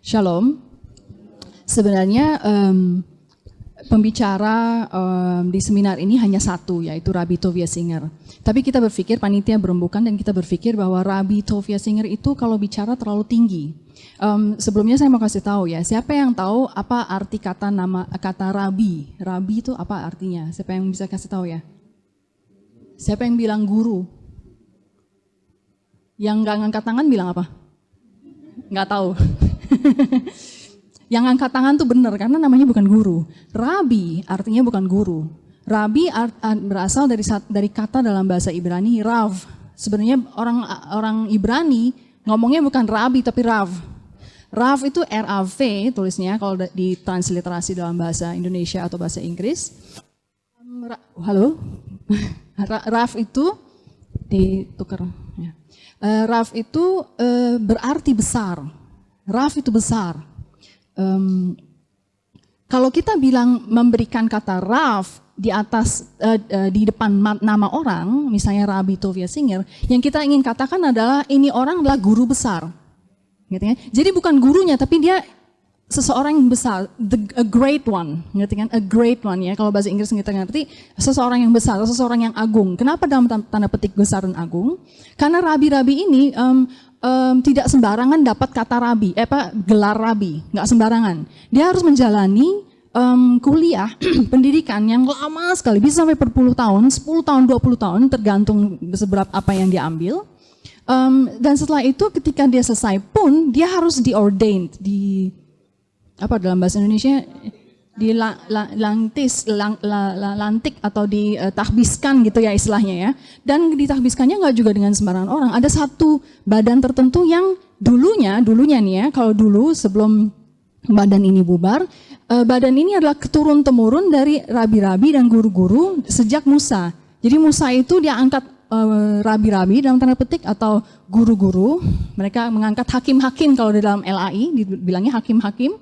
Shalom. Sebenarnya pembicara di seminar ini hanya satu, yaitu Rabbi Tovia Singer. Tapi kita berpikir, panitia berembukan dan kita berpikir bahwa Rabbi Tovia Singer itu kalau bicara terlalu tinggi. Sebelumnya saya mau kasih tahu ya, siapa yang tahu apa arti kata Rabbi? Rabbi itu apa artinya? Siapa yang bisa kasih tahu ya? Siapa yang bilang guru? Yang nggak ngangkat tangan bilang apa? Nggak tahu. Yang angkat tangan tuh benar karena namanya bukan guru. Rabi artinya bukan guru. Rabi berasal dari kata dalam bahasa Ibrani Rav. Sebenarnya orang Ibrani ngomongnya bukan Rabi tapi Rav. Rav itu R-A-V tulisnya kalau ditransliterasi dalam bahasa Indonesia atau bahasa Inggris. Halo? Rav itu ditukar. Ya. Rav itu berarti besar. Rav itu besar. Kalau kita bilang memberikan kata Rav di atas di depan nama orang, misalnya Rabbi Tovia Singer, yang kita ingin katakan adalah ini orang adalah guru besar. Gitu kan? Jadi bukan gurunya, tapi dia seseorang yang besar, a great one, ngerti kan? A great one ya. Kalau bahasa Inggris kita ngerti seseorang yang besar, seseorang yang agung. Kenapa dalam tanda petik besar dan agung? Karena rabi-rabi ini tidak sembarangan dapat kata rabi, gelar rabi, nggak sembarangan. Dia harus menjalani kuliah pendidikan yang lama sekali, bisa sampai berpuluh tahun, 10 tahun, 20 tahun, tergantung seberapa apa yang dia ambil. Dan setelah itu ketika dia selesai pun dia harus di-ordained, dalam bahasa Indonesia lantik atau ditahbiskan gitu ya istilahnya ya. Dan ditahbiskannya nggak juga dengan sembarangan orang. Ada satu badan tertentu yang dulunya nih ya, kalau dulu sebelum badan ini bubar, badan ini adalah keturun-temurun dari rabi-rabi dan guru-guru sejak Musa. Jadi Musa itu dia angkat rabi-rabi dalam tanda petik atau guru-guru. Mereka mengangkat hakim-hakim kalau di dalam LAI dibilangnya hakim-hakim.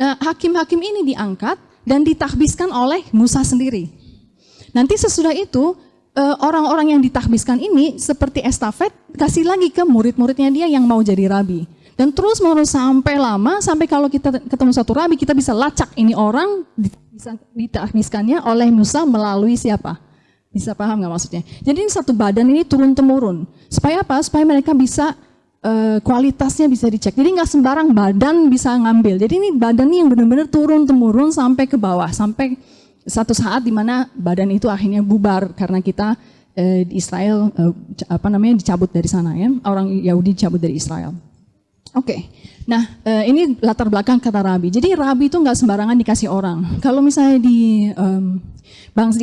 Hakim-hakim ini diangkat dan ditahbiskan oleh Musa sendiri. Nanti sesudah itu orang-orang yang ditahbiskan ini seperti estafet kasih lagi ke murid-muridnya dia yang mau jadi rabi. Dan terus menerus sampai lama, sampai kalau kita ketemu satu rabi kita bisa lacak ini orang ditahbiskannya oleh Musa melalui siapa? Bisa paham nggak maksudnya? Jadi ini satu badan ini turun-temurun. Supaya apa? Supaya mereka bisa kualitasnya bisa dicek. Jadi nggak sembarang badan bisa ngambil. Jadi ini badan ini yang benar-benar turun-temurun sampai ke bawah, sampai satu saat di mana badan itu akhirnya bubar karena kita di Israel dicabut dari sana ya. Orang Yahudi dicabut dari Israel. Oke. Nah, ini latar belakang kata rabi. Jadi rabi itu nggak sembarangan dikasih orang. Kalau misalnya di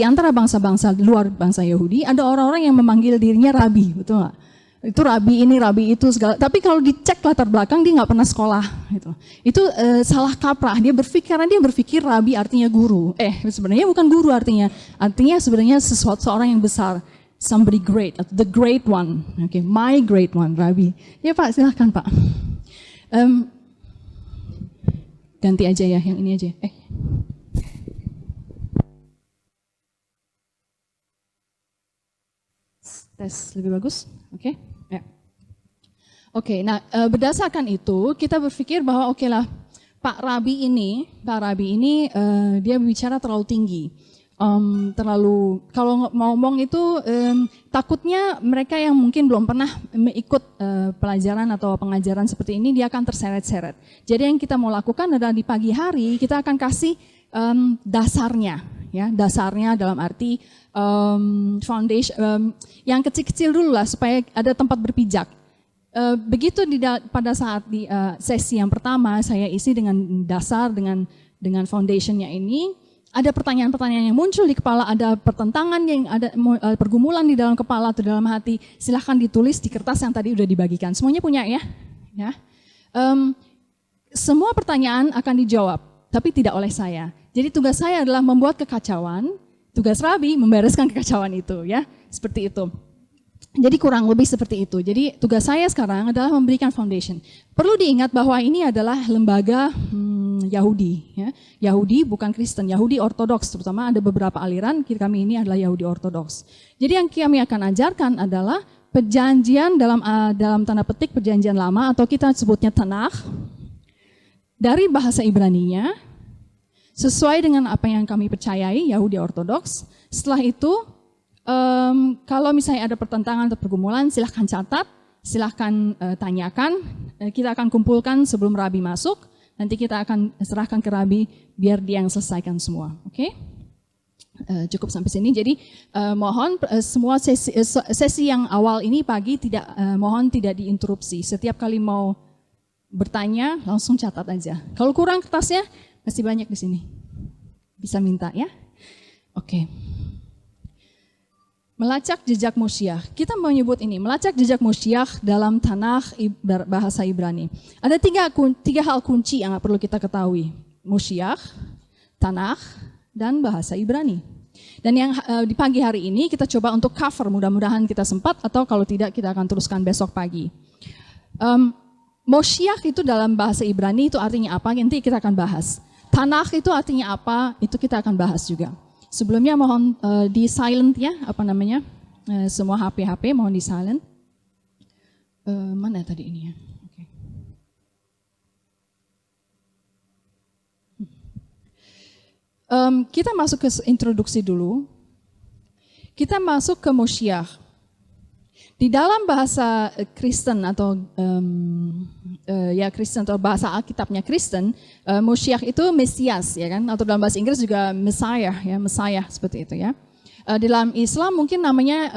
antara bangsa-bangsa luar bangsa Yahudi ada orang-orang yang memanggil dirinya rabi, betul nggak? Itu rabi ini, rabi itu segala. Tapi kalau dicek latar belakang dia nggak pernah sekolah. Gitu. Itu salah kaprah. Dia berpikir rabi artinya guru. Sebenarnya bukan guru artinya. Artinya sebenarnya seorang yang besar, somebody great, the great one. Oke, my great one, rabi. Ya Pak, silahkan Pak. Ganti aja ya, yang ini aja. Tes lebih bagus, oke? Ya. Oke, nah berdasarkan itu kita berpikir bahwa oke lah Pak Rabi ini dia bicara terlalu tinggi, kalau mau ngomong itu takutnya mereka yang mungkin belum pernah ikut pelajaran atau pengajaran seperti ini dia akan terseret-seret. Jadi yang kita mau lakukan adalah di pagi hari kita akan kasih dasarnya. Ya, dasarnya dalam arti foundation yang kecil-kecil dulu lah supaya ada tempat berpijak. Begitu pada saat di sesi yang pertama saya isi dengan dasar dengan foundationnya ini ada pertanyaan-pertanyaan yang muncul di kepala, ada pertentangan yang ada pergumulan di dalam kepala atau dalam hati. Silahkan ditulis di kertas yang tadi udah dibagikan. Semuanya punya ya. Semua pertanyaan akan dijawab, tapi tidak oleh saya. Jadi tugas saya adalah membuat kekacauan, tugas rabi membereskan kekacauan itu ya, seperti itu. Jadi kurang lebih seperti itu. Jadi tugas saya sekarang adalah memberikan foundation. Perlu diingat bahwa ini adalah lembaga Yahudi, ya. Yahudi bukan Kristen, Yahudi Ortodoks, terutama ada beberapa aliran. Kami ini adalah Yahudi Ortodoks. Jadi yang kami akan ajarkan adalah perjanjian dalam tanda petik perjanjian lama atau kita sebutnya Tanakh. dari bahasa Ibraninya, sesuai dengan apa yang kami percayai, Yahudi Ortodoks. Setelah itu, kalau misalnya ada pertentangan atau pergumulan, silahkan catat, silahkan tanyakan. Kita akan kumpulkan sebelum Rabi masuk, nanti kita akan serahkan ke Rabi, biar dia yang selesaikan semua. Oke? Cukup sampai sini. Jadi mohon semua sesi yang awal ini pagi mohon tidak diinterupsi. Setiap kali mau bertanya langsung catat aja. Kalau kurang kertasnya masih banyak di sini. Bisa minta ya. Oke. Melacak jejak Moshiach. Kita menyebut ini melacak jejak Moshiach dalam Tanakh bahasa Ibrani. Ada tiga hal kunci yang perlu kita ketahui. Moshiach, Tanakh, dan bahasa Ibrani. Dan yang di pagi hari ini kita coba untuk cover, mudah-mudahan kita sempat, atau kalau tidak kita akan teruskan besok pagi. Moshiach itu dalam bahasa Ibrani itu artinya apa, nanti kita akan bahas. Tanakh itu artinya apa, itu kita akan bahas juga. Sebelumnya mohon di silent ya, semua HP mohon di silent. Mana tadi ini ya? Kita masuk ke introduksi dulu. Kita masuk ke Moshiach. Di dalam bahasa Kristen atau Kristen atau bahasa Alkitabnya Kristen, Moshiach itu Mesias, ya kan? Atau dalam bahasa Inggris juga Messiah seperti itu ya. Dalam Islam mungkin namanya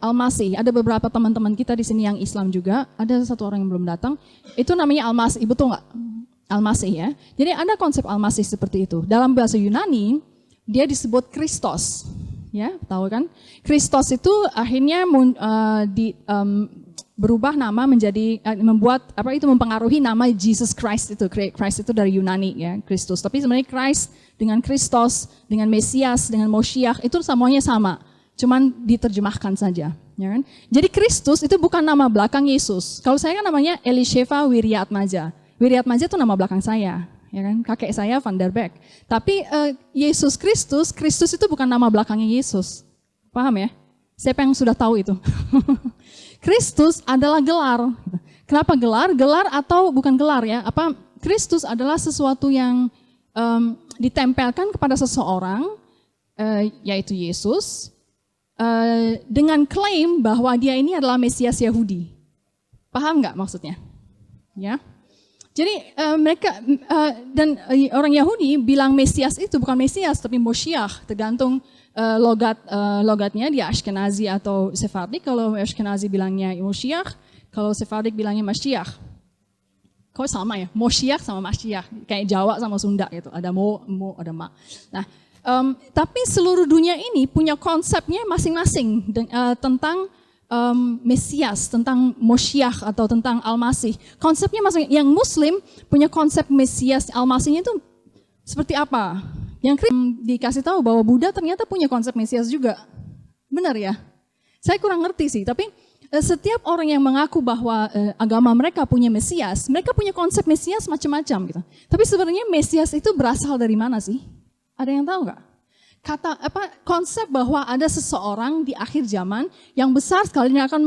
Al-Masih. Ada beberapa teman-teman kita di sini yang Islam juga. Ada satu orang yang belum datang. Itu namanya Al-Masih, betul nggak? Al-Masih ya. Jadi ada konsep Al-Masih seperti itu. Dalam bahasa Yunani dia disebut Kristos. Ya, tahu kan? Kristos itu akhirnya berubah nama menjadi mempengaruhi nama Jesus Christ itu. Christ itu dari Yunani ya, Kristus. Tapi sebenarnya Christ dengan Kristos, dengan Mesias, dengan Moshiach itu semuanya sama. Cuman diterjemahkan saja, ya kan? Jadi Kristus itu bukan nama belakang Yesus. Kalau saya kan namanya Elisheva Wiryatmaja. Wiryatmaja itu nama belakang saya, ya kan? Kakek saya Van der Beek. Tapi Yesus Kristus itu bukan nama belakangnya Yesus. Paham ya? Siapa yang sudah tahu itu? Kristus adalah gelar. Kenapa gelar? Gelar atau bukan gelar ya? Kristus adalah sesuatu yang ditempelkan kepada seseorang, yaitu Yesus, dengan klaim bahwa dia ini adalah Mesias Yahudi. Paham nggak maksudnya? Ya. Jadi orang Yahudi bilang Mesias itu bukan Mesias tapi Moshiach, tergantung logatnya dia Ashkenazi atau Sephardic. Kalau Ashkenazi bilangnya Moshiach, kalau Sephardic bilangnya Mashiach. Kok sama ya? Moshiach sama Mashiach, kayak Jawa sama Sunda gitu. Ada mo ada ma. Nah, tapi seluruh dunia ini punya konsepnya masing-masing tentang Mesias, tentang Moshiach atau tentang Al-Masih. Konsepnya masing yang Muslim punya konsep Mesias Al-Masihnya itu seperti apa? Yang dikasih tahu bahwa Buddha ternyata punya konsep Mesias juga. Benar ya? Saya kurang ngerti sih, tapi setiap orang yang mengaku bahwa agama mereka punya Mesias, mereka punya konsep Mesias macam-macam gitu. Tapi sebenarnya Mesias itu berasal dari mana sih? Ada yang tahu nggak? Konsep bahwa ada seseorang di akhir zaman yang besar sekali yang akan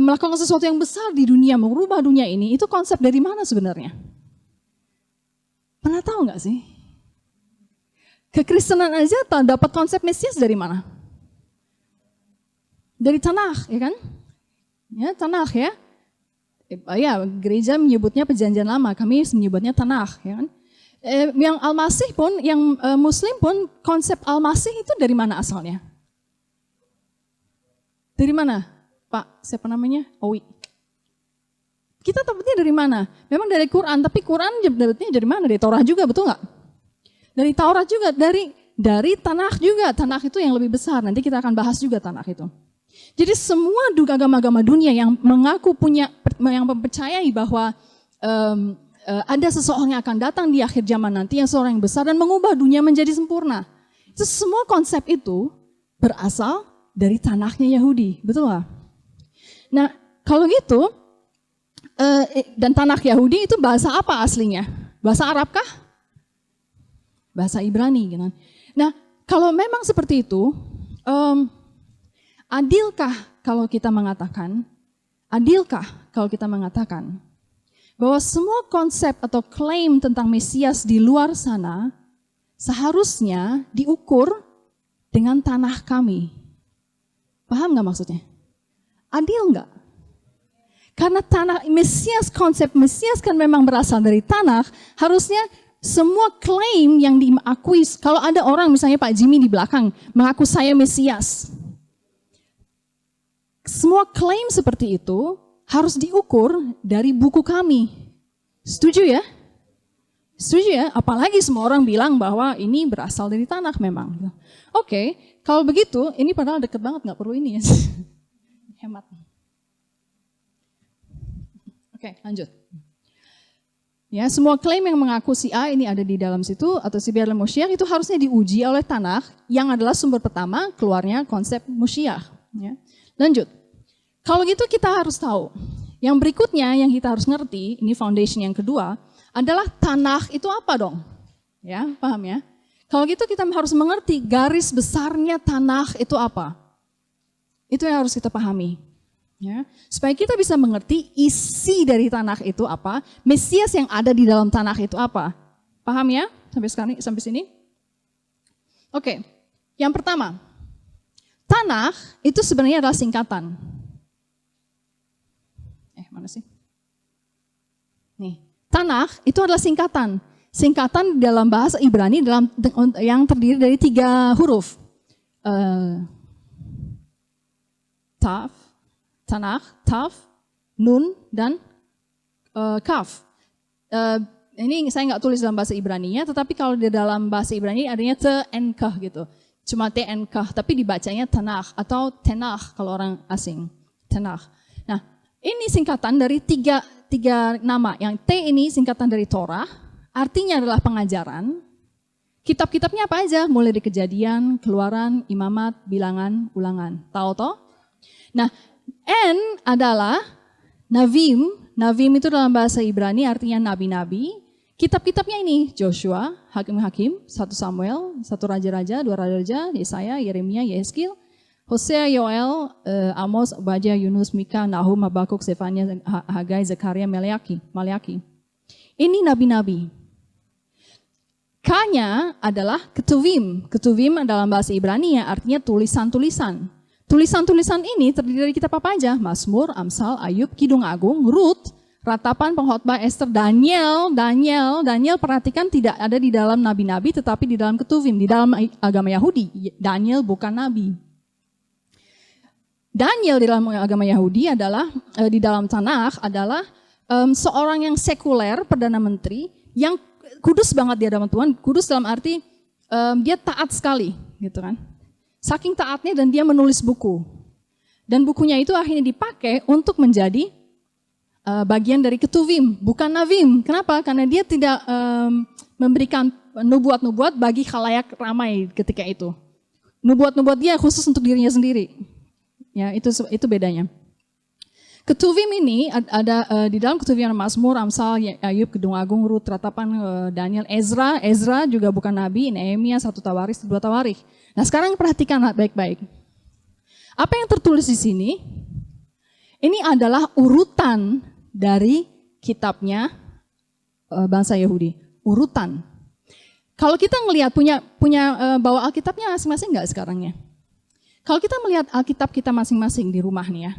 melakukan sesuatu yang besar di dunia, merubah dunia ini, itu konsep dari mana sebenarnya? Pernah tahu nggak sih? Kekristenan aja dapat konsep Mesias dari mana? Dari Tanakh, ya kan? Ya, Tanakh ya. Ya, gereja menyebutnya Perjanjian Lama, kami menyebutnya Tanakh, ya kan? Yang Al-Masih pun, yang Muslim pun, konsep Al-Masih itu dari mana asalnya? Dari mana? Pak, siapa namanya? Owi. Kita dapatnya dari mana? Memang dari Quran, tapi Quran dapatnya dari mana? Dari Taurat juga, betul nggak? Dari Taurat juga, dari Tanakh juga. Tanakh itu yang lebih besar, nanti kita akan bahas juga Tanakh itu. Jadi semua agama-agama dunia yang mengaku yang mempercayai bahwa ada seseorang yang akan datang di akhir zaman nanti, yang seorang yang besar dan mengubah dunia menjadi sempurna. Itu semua konsep itu berasal dari Tanakhnya Yahudi, betul nggak? Nah, kalau gitu, dan Tanakh Yahudi itu bahasa apa aslinya? Bahasa Arab kah? Bahasa Ibrani, gitu. Nah, kalau memang seperti itu, adilkah kalau kita mengatakan bahwa semua konsep atau klaim tentang Mesias di luar sana seharusnya diukur dengan tanah kami. Paham nggak maksudnya? Adil nggak? Karena tanah Mesias, konsep Mesias kan memang berasal dari tanah, harusnya semua klaim yang diakui, kalau ada orang misalnya Pak Jimmy di belakang mengaku saya Mesias, semua klaim seperti itu harus diukur dari buku kami. Setuju ya? Setuju ya? Apalagi semua orang bilang bahwa ini berasal dari tanah memang. Oke, kalau begitu, ini padahal deket banget, nggak perlu ini ya. Hemat. Oke, lanjut. Ya, semua klaim yang mengaku si A ini ada di dalam situ atau si B adalah Moshiach itu harusnya diuji oleh tanah yang adalah sumber pertama keluarnya konsep Moshiach. Ya. Lanjut. Kalau gitu kita harus tahu. Yang berikutnya yang kita harus ngerti, ini foundation yang kedua, adalah tanah itu apa dong? Ya, paham ya? Kalau gitu kita harus mengerti garis besarnya tanah itu apa. Itu yang harus kita pahami. Ya, supaya kita bisa mengerti isi dari tanah itu apa, Mesias yang ada di dalam tanah itu apa. Paham ya? Sampai sini? Oke. Yang pertama, tanah itu sebenarnya adalah singkatan. Mana sih? Nih, tanah itu adalah singkatan. Singkatan dalam bahasa Ibrani yang terdiri dari 3 huruf. Taf, tanah, taf, nun, dan kaf. Ini saya nggak tulis dalam bahasa Ibraninya, tetapi kalau di dalam bahasa Ibrani adanya te-en-kah gitu. Cuma te-en-kah, tapi dibacanya tanah atau tenah kalau orang asing. Tanah. Nah, ini singkatan dari tiga nama. Yang T ini singkatan dari Torah, artinya adalah pengajaran. Kitab-kitabnya apa aja? Mulai dari Kejadian, Keluaran, Imamat, Bilangan, Ulangan. Tahu toh? Nah, N adalah Navim. Navim itu dalam bahasa Ibrani artinya nabi-nabi. Kitab-kitabnya ini Joshua, Hakim-Hakim, 1 Samuel, 1 Raja-Raja, 2 Raja-Raja, Yesaya, Yeremia, Yehezkiel, Hosea, Yoel, Amos, Obadiah, Yunus, Mika, Nahum, Habakuk, Sefania, Hagai, Zakaria, Maleaki. Ini nabi-nabi. K-nya adalah ketuvim. Ketuvim dalam bahasa Ibrani ya artinya tulisan-tulisan. Tulisan-tulisan ini terdiri dari kitab apa aja? Mazmur, Amsal, Ayub, Kidung Agung, Rut, Ratapan, Pengkhotbah, Esther, Daniel. Daniel perhatikan tidak ada di dalam nabi-nabi tetapi di dalam ketuvim. Di dalam agama Yahudi, Daniel bukan nabi. Daniel di dalam agama Yahudi adalah di dalam Tanakh adalah seorang yang sekuler, perdana menteri yang kudus banget di hadapan Tuhan. Kudus dalam arti dia taat sekali, gitu kan? Saking taatnya dan dia menulis buku. Dan bukunya itu akhirnya dipakai untuk menjadi bagian dari ketuvim, bukan navim. Kenapa? Karena dia tidak memberikan nubuat-nubuat bagi khalayak ramai ketika itu. Nubuat-nubuat dia khusus untuk dirinya sendiri. Ya, itu bedanya. Ketuvim ini ada di dalam ketuvim Mazmur, Amsal, Ayub, Kidung Agung, Rut, Ratapan, Daniel, Ezra. Ezra juga bukan nabi, Nehemia, 1 Tawarikh, 2 Tawarikh. Nah, sekarang perhatikan baik-baik. Apa yang tertulis di sini? Ini adalah urutan dari kitabnya bangsa Yahudi. Urutan. Kalau kita ngelihat punya bawa Alkitabnya masing-masing nggak sekarangnya? Kalau kita melihat Alkitab kita masing-masing di rumah nih ya,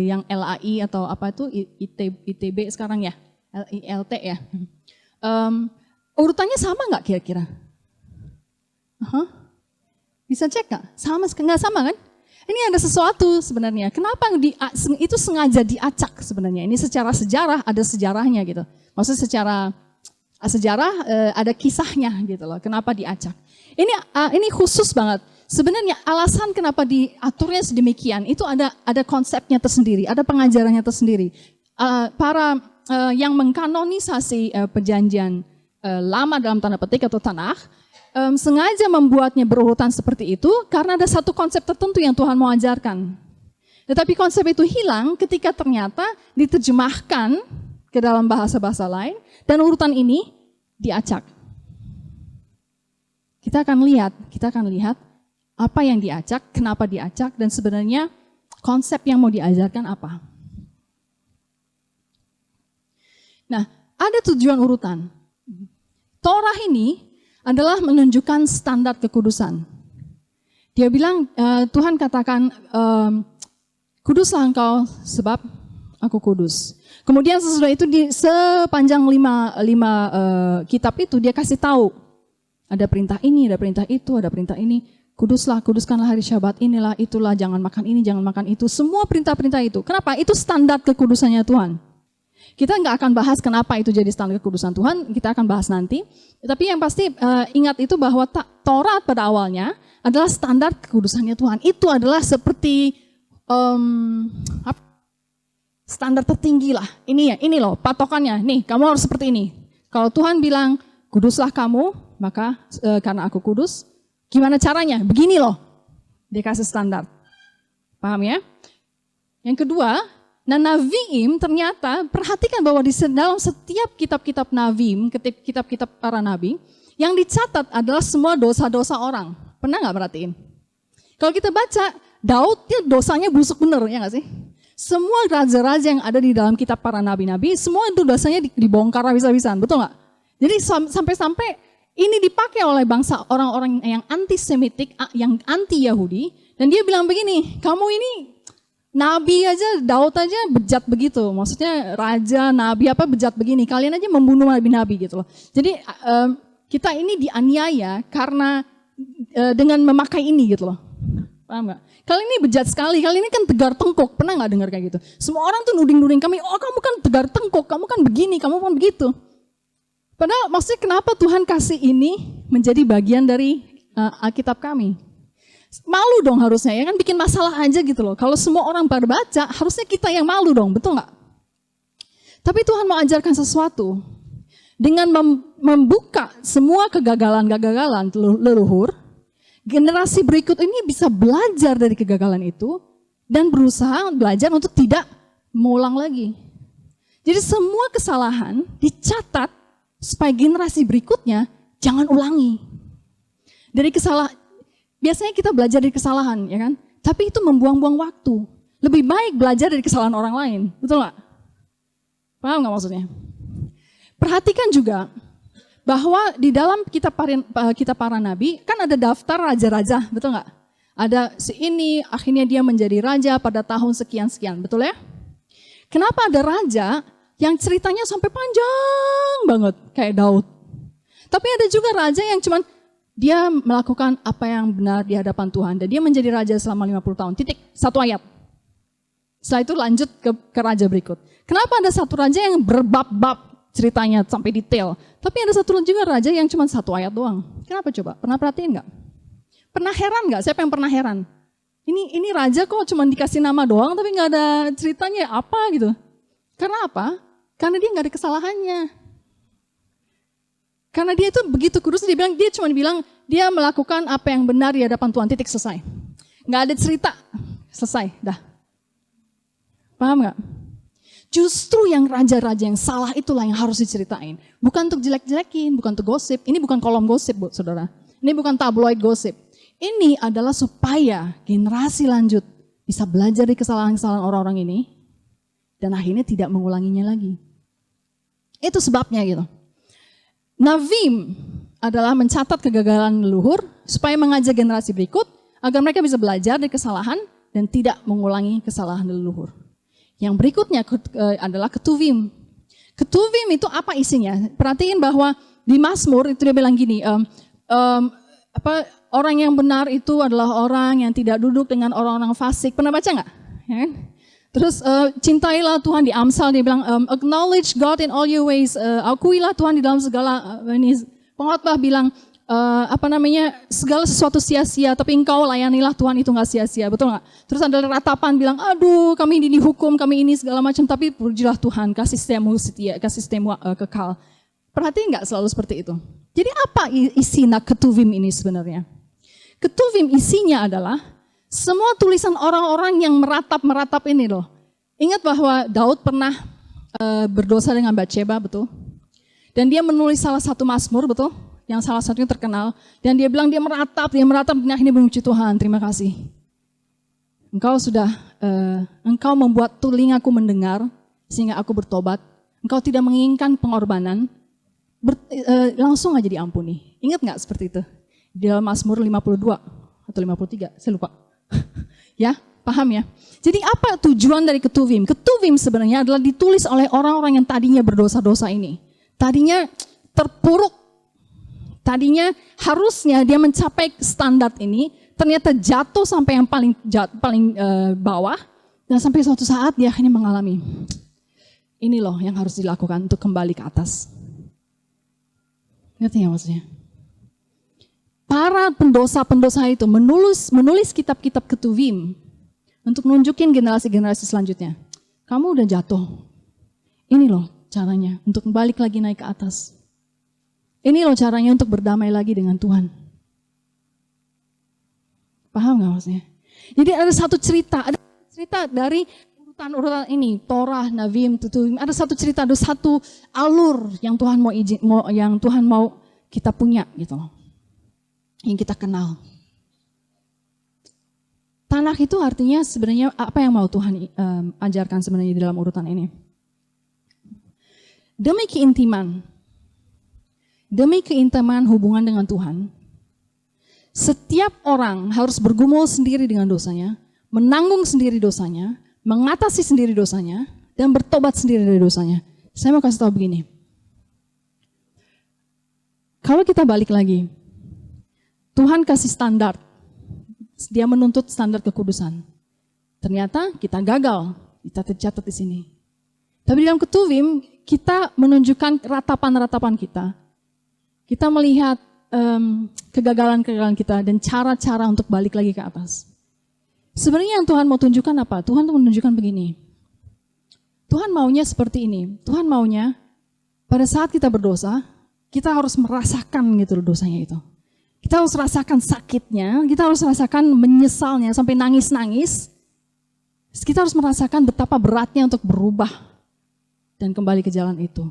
yang LAI atau apa itu ITB sekarang ya, LT ya, urutannya sama nggak kira-kira? Bisa cek nggak? Nggak sama kan? Ini ada sesuatu sebenarnya. Kenapa itu sengaja diacak sebenarnya? Ini secara sejarah ada sejarahnya gitu. Maksudnya secara sejarah ada kisahnya gitu loh. Kenapa diacak? Ini khusus banget. Sebenarnya alasan kenapa diaturnya sedemikian itu ada konsepnya tersendiri, ada pengajarannya tersendiri. Para yang mengkanonisasi perjanjian lama dalam tanda petik atau Tanakh sengaja membuatnya berurutan seperti itu karena ada satu konsep tertentu yang Tuhan mau ajarkan. Tetapi konsep itu hilang ketika ternyata diterjemahkan ke dalam bahasa-bahasa lain dan urutan ini diacak. Kita akan lihat apa yang diacak, kenapa diacak, dan sebenarnya konsep yang mau diajarkan apa. Nah, ada tujuan urutan. Torah ini adalah menunjukkan standar kekudusan. Dia bilang, Tuhan katakan, kuduslah engkau sebab aku kudus. Kemudian sesudah itu di sepanjang lima kitab itu dia kasih tahu. Ada perintah ini, ada perintah itu, ada perintah ini. Kuduslah, kuduskanlah hari Syabat, inilah, itulah, jangan makan ini, jangan makan itu. Semua perintah-perintah itu. Kenapa? Itu standar kekudusannya Tuhan. Kita nggak akan bahas kenapa itu jadi standar kekudusan Tuhan, kita akan bahas nanti. Tapi yang pasti ingat itu bahwa Taurat pada awalnya adalah standar kekudusannya Tuhan. Itu adalah seperti standar tertinggi lah. Ini loh patokannya. Nih, kamu harus seperti ini. Kalau Tuhan bilang, kuduslah kamu, maka karena aku kudus, gimana caranya? Begini loh. Dia kasih standar. Paham ya? Yang kedua, Naviim ternyata perhatikan bahwa di dalam setiap kitab-kitab Naviim, kitab-kitab para nabi, yang dicatat adalah semua dosa-dosa orang. Pernah nggak perhatiin? Kalau kita baca, Daud dia dosanya busuk bener, ya nggak sih? Semua raja-raja yang ada di dalam kitab para nabi-nabi, semua itu dosanya dibongkar habis-habisan, betul nggak? Jadi sampai-sampai ini dipakai oleh bangsa orang-orang yang antisemitik, yang anti-Yahudi, dan dia bilang begini, kamu ini nabi aja, Daud aja bejat begitu, maksudnya raja, nabi apa bejat begini, kalian aja membunuh nabi-nabi gitu loh. Jadi kita ini dianiaya karena dengan memakai ini gitu loh, paham nggak? Kali ini bejat sekali, kali ini kan tegar tengkuk, pernah nggak dengar kayak gitu? Semua orang tuh nuding-nuding kami, oh kamu kan tegar tengkuk, kamu kan begini, kamu kan begitu. Padahal maksudnya kenapa Tuhan kasih ini menjadi bagian dari Alkitab kami? Malu dong harusnya, ya kan bikin masalah aja gitu loh. Kalau semua orang pada baca, harusnya kita yang malu dong, betul nggak? Tapi Tuhan mau ajarkan sesuatu. Dengan membuka semua kegagalan-kegagalan leluhur, generasi berikut ini bisa belajar dari kegagalan itu dan berusaha belajar untuk tidak mengulang lagi. Jadi semua kesalahan dicatat supaya generasi berikutnya jangan ulangi. Biasanya kita belajar dari kesalahan, ya kan? Tapi itu membuang-buang waktu. Lebih baik belajar dari kesalahan orang lain, betul nggak? Paham nggak maksudnya? Perhatikan juga bahwa di dalam kitab para nabi kan ada daftar raja-raja, betul nggak? Ada si ini, akhirnya dia menjadi raja pada tahun sekian-sekian, betul ya? Kenapa ada raja yang ceritanya sampai panjang banget kayak Daud? Tapi ada juga raja yang cuman dia melakukan apa yang benar di hadapan Tuhan dan dia menjadi raja selama 50 tahun. Titik, satu ayat. Setelah itu lanjut ke raja berikut. Kenapa ada satu raja yang berbab-bab ceritanya sampai detail, tapi ada satu juga raja yang cuma satu ayat doang? Kenapa coba? Pernah perhatiin nggak? Pernah heran nggak? Siapa yang pernah heran? Ini raja kok cuma dikasih nama doang tapi nggak ada ceritanya apa gitu? Karena apa? Karena dia nggak ada kesalahannya. Karena dia itu begitu kudus, dia cuma bilang dia melakukan apa yang benar di hadapan Tuhan, titik, selesai. Nggak ada cerita, selesai, dah. Paham nggak? Justru yang raja-raja yang salah itulah yang harus diceritain. Bukan untuk jelek-jelekin, bukan untuk gosip. Ini bukan kolom gosip, Bu, saudara. Ini bukan tabloid gosip. Ini adalah supaya generasi lanjut bisa belajar dari kesalahan-kesalahan orang-orang ini dan akhirnya tidak mengulanginya lagi. Itu sebabnya gitu. Naviim adalah mencatat kegagalan leluhur supaya mengajak generasi berikut agar mereka bisa belajar dari kesalahan dan tidak mengulangi kesalahan leluhur. Yang berikutnya adalah Ketuvim. Ketuvim itu apa isinya? Perhatiin bahwa di Mazmur itu dia bilang gini, orang yang benar itu adalah orang yang tidak duduk dengan orang-orang fasik. Pernah baca nggak? Ya kan? Terus cintailah Tuhan, di Amsal dia bilang acknowledge God in all your ways, akuilah Tuhan di dalam segala ini. Pengkhotbah bilang segala sesuatu sia-sia tapi engkau layanilah Tuhan, itu nggak sia-sia, betul nggak? Terus ada ratapan bilang aduh kami ini dihukum, kami ini segala macam, tapi pujilah Tuhan, kasih setiamu setia, kasih setiamu kekal. Perhatiin nggak selalu seperti itu? Jadi apa isi Ketuvim ini sebenarnya? Ketuvim isinya adalah semua tulisan orang-orang yang meratap ini loh. Ingat bahwa Daud pernah berdosa dengan Batsheba, betul? Dan dia menulis salah satu Mazmur, betul? Yang salah satunya terkenal. Dan dia bilang dia meratap, dan akhirnya memuji Tuhan, terima kasih. Engkau membuat telingaku mendengar, sehingga aku bertobat. engkau tidak menginginkan pengorbanan, langsung aja diampuni. Ingat nggak seperti itu? Di dalam Mazmur 52 atau 53, saya lupa. Ya, paham ya? Jadi apa tujuan dari Ketuvim? Ketuvim sebenarnya adalah ditulis oleh orang-orang yang tadinya berdosa-dosa ini. Tadinya terpuruk. Tadinya harusnya dia mencapai standar ini, ternyata jatuh sampai yang paling bawah, dan sampai suatu saat dia akhirnya mengalami, ini loh yang harus dilakukan untuk kembali ke atas. Ngerti ya maksudnya? Para pendosa-pendosa itu menulis kitab-kitab Ketuvim untuk nunjukin generasi-generasi selanjutnya. Kamu udah jatuh. Ini loh caranya untuk balik lagi naik ke atas. Ini loh caranya untuk berdamai lagi dengan Tuhan. Paham gak maksudnya? Jadi ada satu cerita dari urutan-urutan ini, Torah, Navim, Ketuvim. Ada satu cerita, ada satu alur yang Tuhan mau kita punya gitu loh. Yang kita kenal. Tanakh itu artinya sebenarnya apa yang mau Tuhan ajarkan sebenarnya di dalam urutan ini. Demi keintiman hubungan dengan Tuhan, setiap orang harus bergumul sendiri dengan dosanya, menanggung sendiri dosanya, mengatasi sendiri dosanya, dan bertobat sendiri dari dosanya. Saya mau kasih tahu begini. Kalau kita balik lagi, Tuhan kasih standar. Dia menuntut standar kekudusan. Ternyata kita gagal. Kita tercatat di sini. Tapi dalam Ketuvim, kita menunjukkan ratapan-ratapan kita. Kita melihat kegagalan-kegagalan kita dan cara-cara untuk balik lagi ke atas. Sebenarnya yang Tuhan mau tunjukkan apa? Tuhan tuh menunjukkan begini. Tuhan maunya seperti ini. Tuhan maunya pada saat kita berdosa, kita harus merasakan gitu dosanya itu. Kita harus rasakan sakitnya, kita harus rasakan menyesalnya sampai nangis-nangis. Kita harus merasakan betapa beratnya untuk berubah dan kembali ke jalan itu.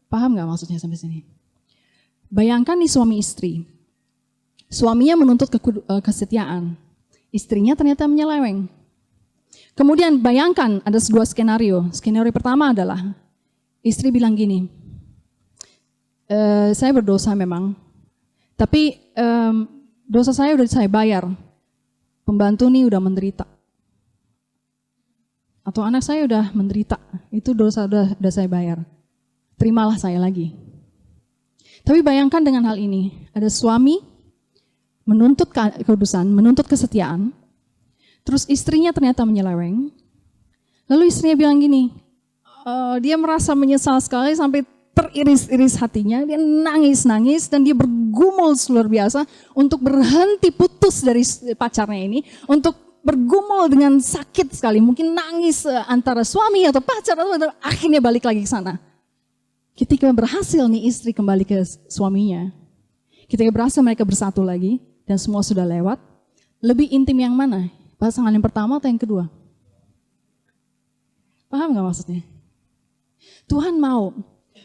Paham gak maksudnya sampai sini? Bayangkan nih suami istri. Suaminya menuntut kesetiaan. Istrinya ternyata menyeleweng. Kemudian bayangkan ada dua skenario. Skenario pertama adalah istri bilang gini, saya berdosa memang. Tapi dosa saya udah saya bayar, pembantu nih udah menderita. Atau anak saya udah menderita, itu dosa udah saya bayar. Terimalah saya lagi. Tapi bayangkan dengan hal ini, ada suami menuntut kekudusan, menuntut kesetiaan, terus istrinya ternyata menyeleweng. Lalu istrinya bilang gini, dia merasa menyesal sekali sampai teriris-iris hatinya, dia nangis-nangis dan dia bergumul luar biasa untuk berhenti putus dari pacarnya ini, untuk bergumul dengan sakit sekali, mungkin nangis antara suami atau pacar, atau akhirnya balik lagi ke sana. Ketika berhasil nih istri kembali ke suaminya, ketika berhasil mereka bersatu lagi dan semua sudah lewat, lebih intim yang mana? Pasangan yang pertama atau yang kedua? Paham gak maksudnya? Tuhan mau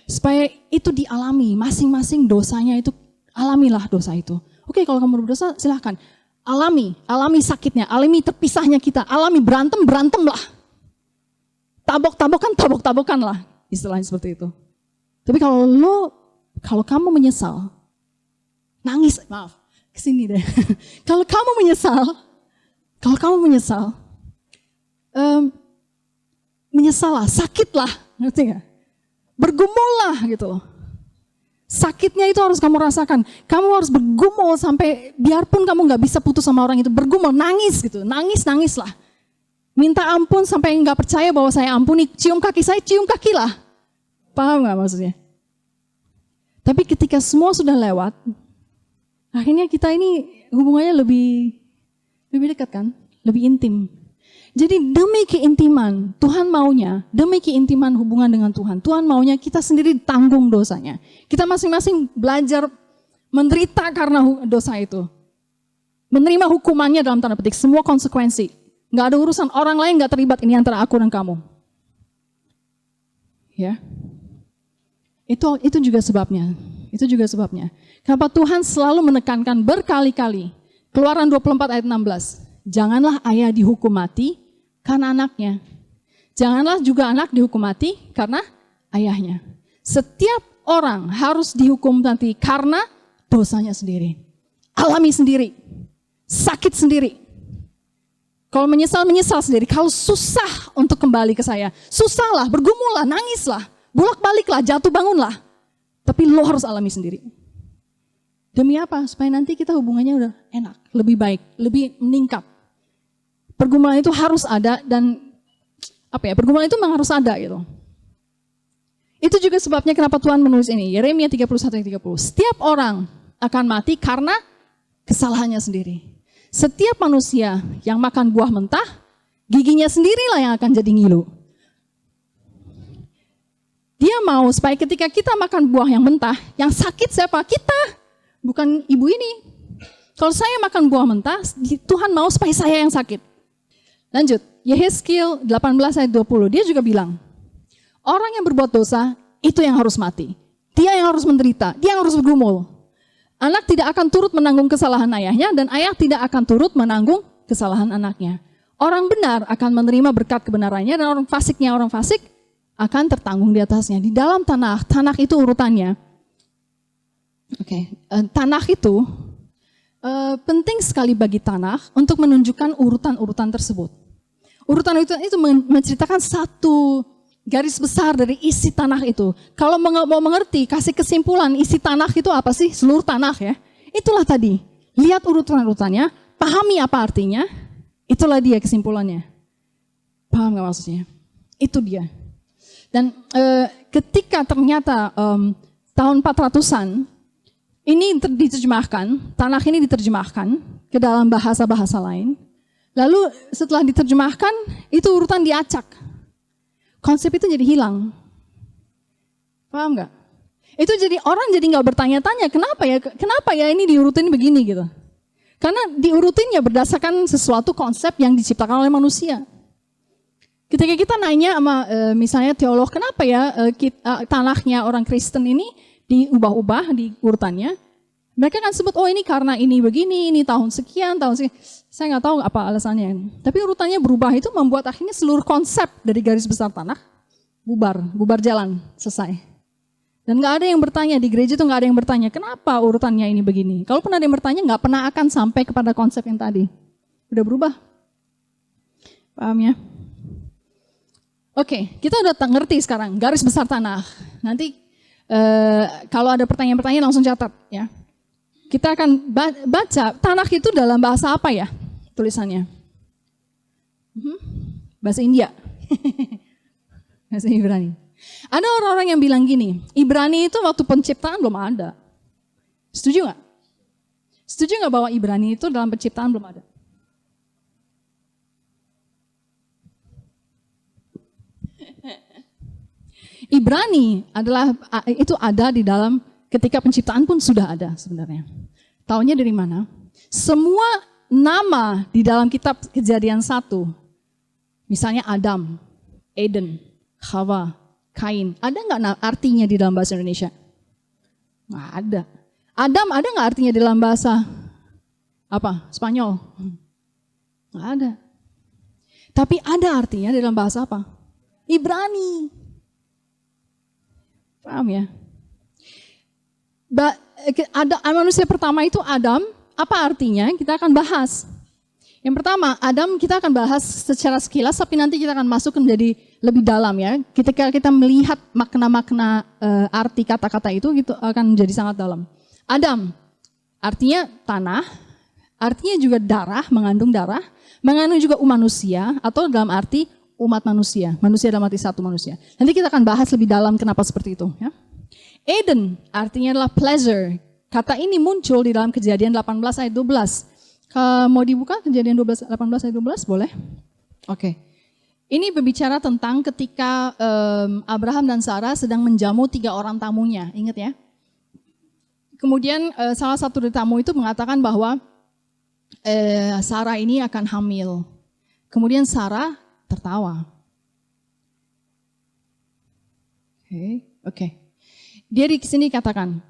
supaya itu dialami, masing-masing dosanya itu, alamilah dosa itu. Oke, kalau kamu berdosa silahkan, alami sakitnya, alami terpisahnya kita, alami berantem lah. Tabok-tabokan lah, istilahnya seperti itu. Tapi kalau kamu menyesal, nangis, maaf, kesini deh. Kalau kamu menyesal, menyesal lah, sakit lah, ngerti gak? Bergumul lah gitu loh. Sakitnya itu harus kamu rasakan. Kamu harus bergumul sampai biarpun kamu gak bisa putus sama orang itu, bergumul, nangis gitu, nangis lah. Minta ampun sampai gak percaya bahwa saya ampuni, cium kaki saya, cium kaki lah. Paham gak maksudnya? Tapi ketika semua sudah lewat, akhirnya kita ini hubungannya lebih dekat kan, lebih intim. Jadi demi keintiman, Tuhan maunya, demi keintiman hubungan dengan Tuhan, Tuhan maunya kita sendiri tanggung dosanya. Kita masing-masing belajar menderita karena dosa itu. Menerima hukumannya dalam tanda petik, semua konsekuensi. Gak ada urusan orang lain gak terlibat, ini antara aku dan kamu. Ya, itu juga sebabnya. Kenapa Tuhan selalu menekankan berkali-kali, Keluaran 24 ayat 16, janganlah ayah dihukum mati karena anaknya. Janganlah juga anak dihukum mati karena ayahnya. Setiap orang harus dihukum nanti karena dosanya sendiri. Alami sendiri. Sakit sendiri. Kalau menyesal sendiri. Kalau susah untuk kembali ke saya. Susahlah, bergumullah, nangislah. Bolak-baliklah, jatuh bangunlah. Tapi lo harus alami sendiri. Demi apa? Supaya nanti kita hubungannya udah enak. Lebih baik, lebih meningkat. Pergumulan itu harus ada dan pergumulan itu memang harus ada gitu. Itu juga sebabnya kenapa Tuhan menulis ini. Yeremia 31:30. Setiap orang akan mati karena kesalahannya sendiri. Setiap manusia yang makan buah mentah, giginya sendirilah yang akan jadi ngilu. Dia mau supaya ketika kita makan buah yang mentah, yang sakit siapa? Kita, bukan ibu ini. Kalau saya makan buah mentah, Tuhan mau supaya saya yang sakit. Lanjut, Yehezkiel 18:20, dia juga bilang, orang yang berbuat dosa, itu yang harus mati. Dia yang harus menderita, dia yang harus bergumul. Anak tidak akan turut menanggung kesalahan ayahnya dan ayah tidak akan turut menanggung kesalahan anaknya. Orang benar akan menerima berkat kebenarannya dan orang fasik akan tertanggung di atasnya. Di dalam tanah itu urutannya. Tanah itu penting sekali bagi tanah untuk menunjukkan urutan-urutan tersebut. Urutan itu menceritakan satu garis besar dari isi tanah itu. Kalau mau mengerti, kasih kesimpulan isi tanah itu apa sih? Seluruh tanah ya. Itulah tadi. Lihat urutan-urutannya, pahami apa artinya. Itulah dia kesimpulannya. Paham gak maksudnya? Itu dia. Dan ketika ternyata tahun 400-an, ini diterjemahkan, tanah ini diterjemahkan ke dalam bahasa-bahasa lain. Lalu setelah diterjemahkan, itu urutan diacak. Konsep itu jadi hilang. Paham nggak? Itu jadi orang jadi nggak bertanya-tanya kenapa ya ini diurutin begini gitu. Karena diurutinnya berdasarkan sesuatu konsep yang diciptakan oleh manusia. Ketika kita nanya sama misalnya teolog, kenapa ya tanahnya orang Kristen ini diubah-ubah di urutannya? Mereka kan sebut, ini karena ini begini, ini tahun sekian. Saya nggak tahu apa alasannya. Tapi urutannya berubah itu membuat akhirnya seluruh konsep dari garis besar tanah bubar jalan, selesai. Dan nggak ada yang bertanya, di gereja itu nggak ada yang bertanya, kenapa urutannya ini begini. Kalaupun ada yang bertanya, nggak pernah akan sampai kepada konsep yang tadi. Udah berubah. Paham ya? Oke, kita udah ngerti sekarang, garis besar tanah. Nanti kalau ada pertanyaan-pertanyaan langsung catat ya. Kita akan baca tanah itu dalam bahasa apa ya tulisannya? Bahasa India. Bahasa Ibrani. Ada orang-orang yang bilang gini, Ibrani itu waktu penciptaan belum ada. Setuju nggak? Setuju nggak bahwa Ibrani itu dalam penciptaan belum ada? Ibrani itu ada di dalam ketika penciptaan pun sudah ada sebenarnya. Taunya dari mana? Semua nama di dalam kitab Kejadian 1, misalnya Adam, Eden, Hawa, Kain, ada nggak artinya di dalam bahasa Indonesia? Nggak ada. Adam ada nggak artinya di dalam bahasa apa? Spanyol? Nggak ada. Tapi ada artinya di dalam bahasa apa? Ibrani. Paham ya? Manusia pertama itu Adam, apa artinya? Kita akan bahas. Yang pertama, Adam kita akan bahas secara sekilas, tapi nanti kita akan masuk menjadi lebih dalam ya. Ketika kita melihat makna-makna arti kata-kata itu akan menjadi sangat dalam. Adam, artinya tanah, artinya juga darah, mengandung juga manusia, atau dalam arti umat manusia dalam arti satu manusia. Nanti kita akan bahas lebih dalam kenapa seperti itu ya. Eden artinya adalah pleasure. Kata ini muncul di dalam Kejadian 18 ayat 12. Mau dibuka Kejadian 18 ayat 12 boleh? Oke. Ini berbicara tentang ketika Abraham dan Sarah sedang menjamu 3 orang tamunya. Ingat ya. Kemudian salah satu dari tamu itu mengatakan bahwa Sarah ini akan hamil. Kemudian Sarah tertawa. Oke. Dia di sini katakan,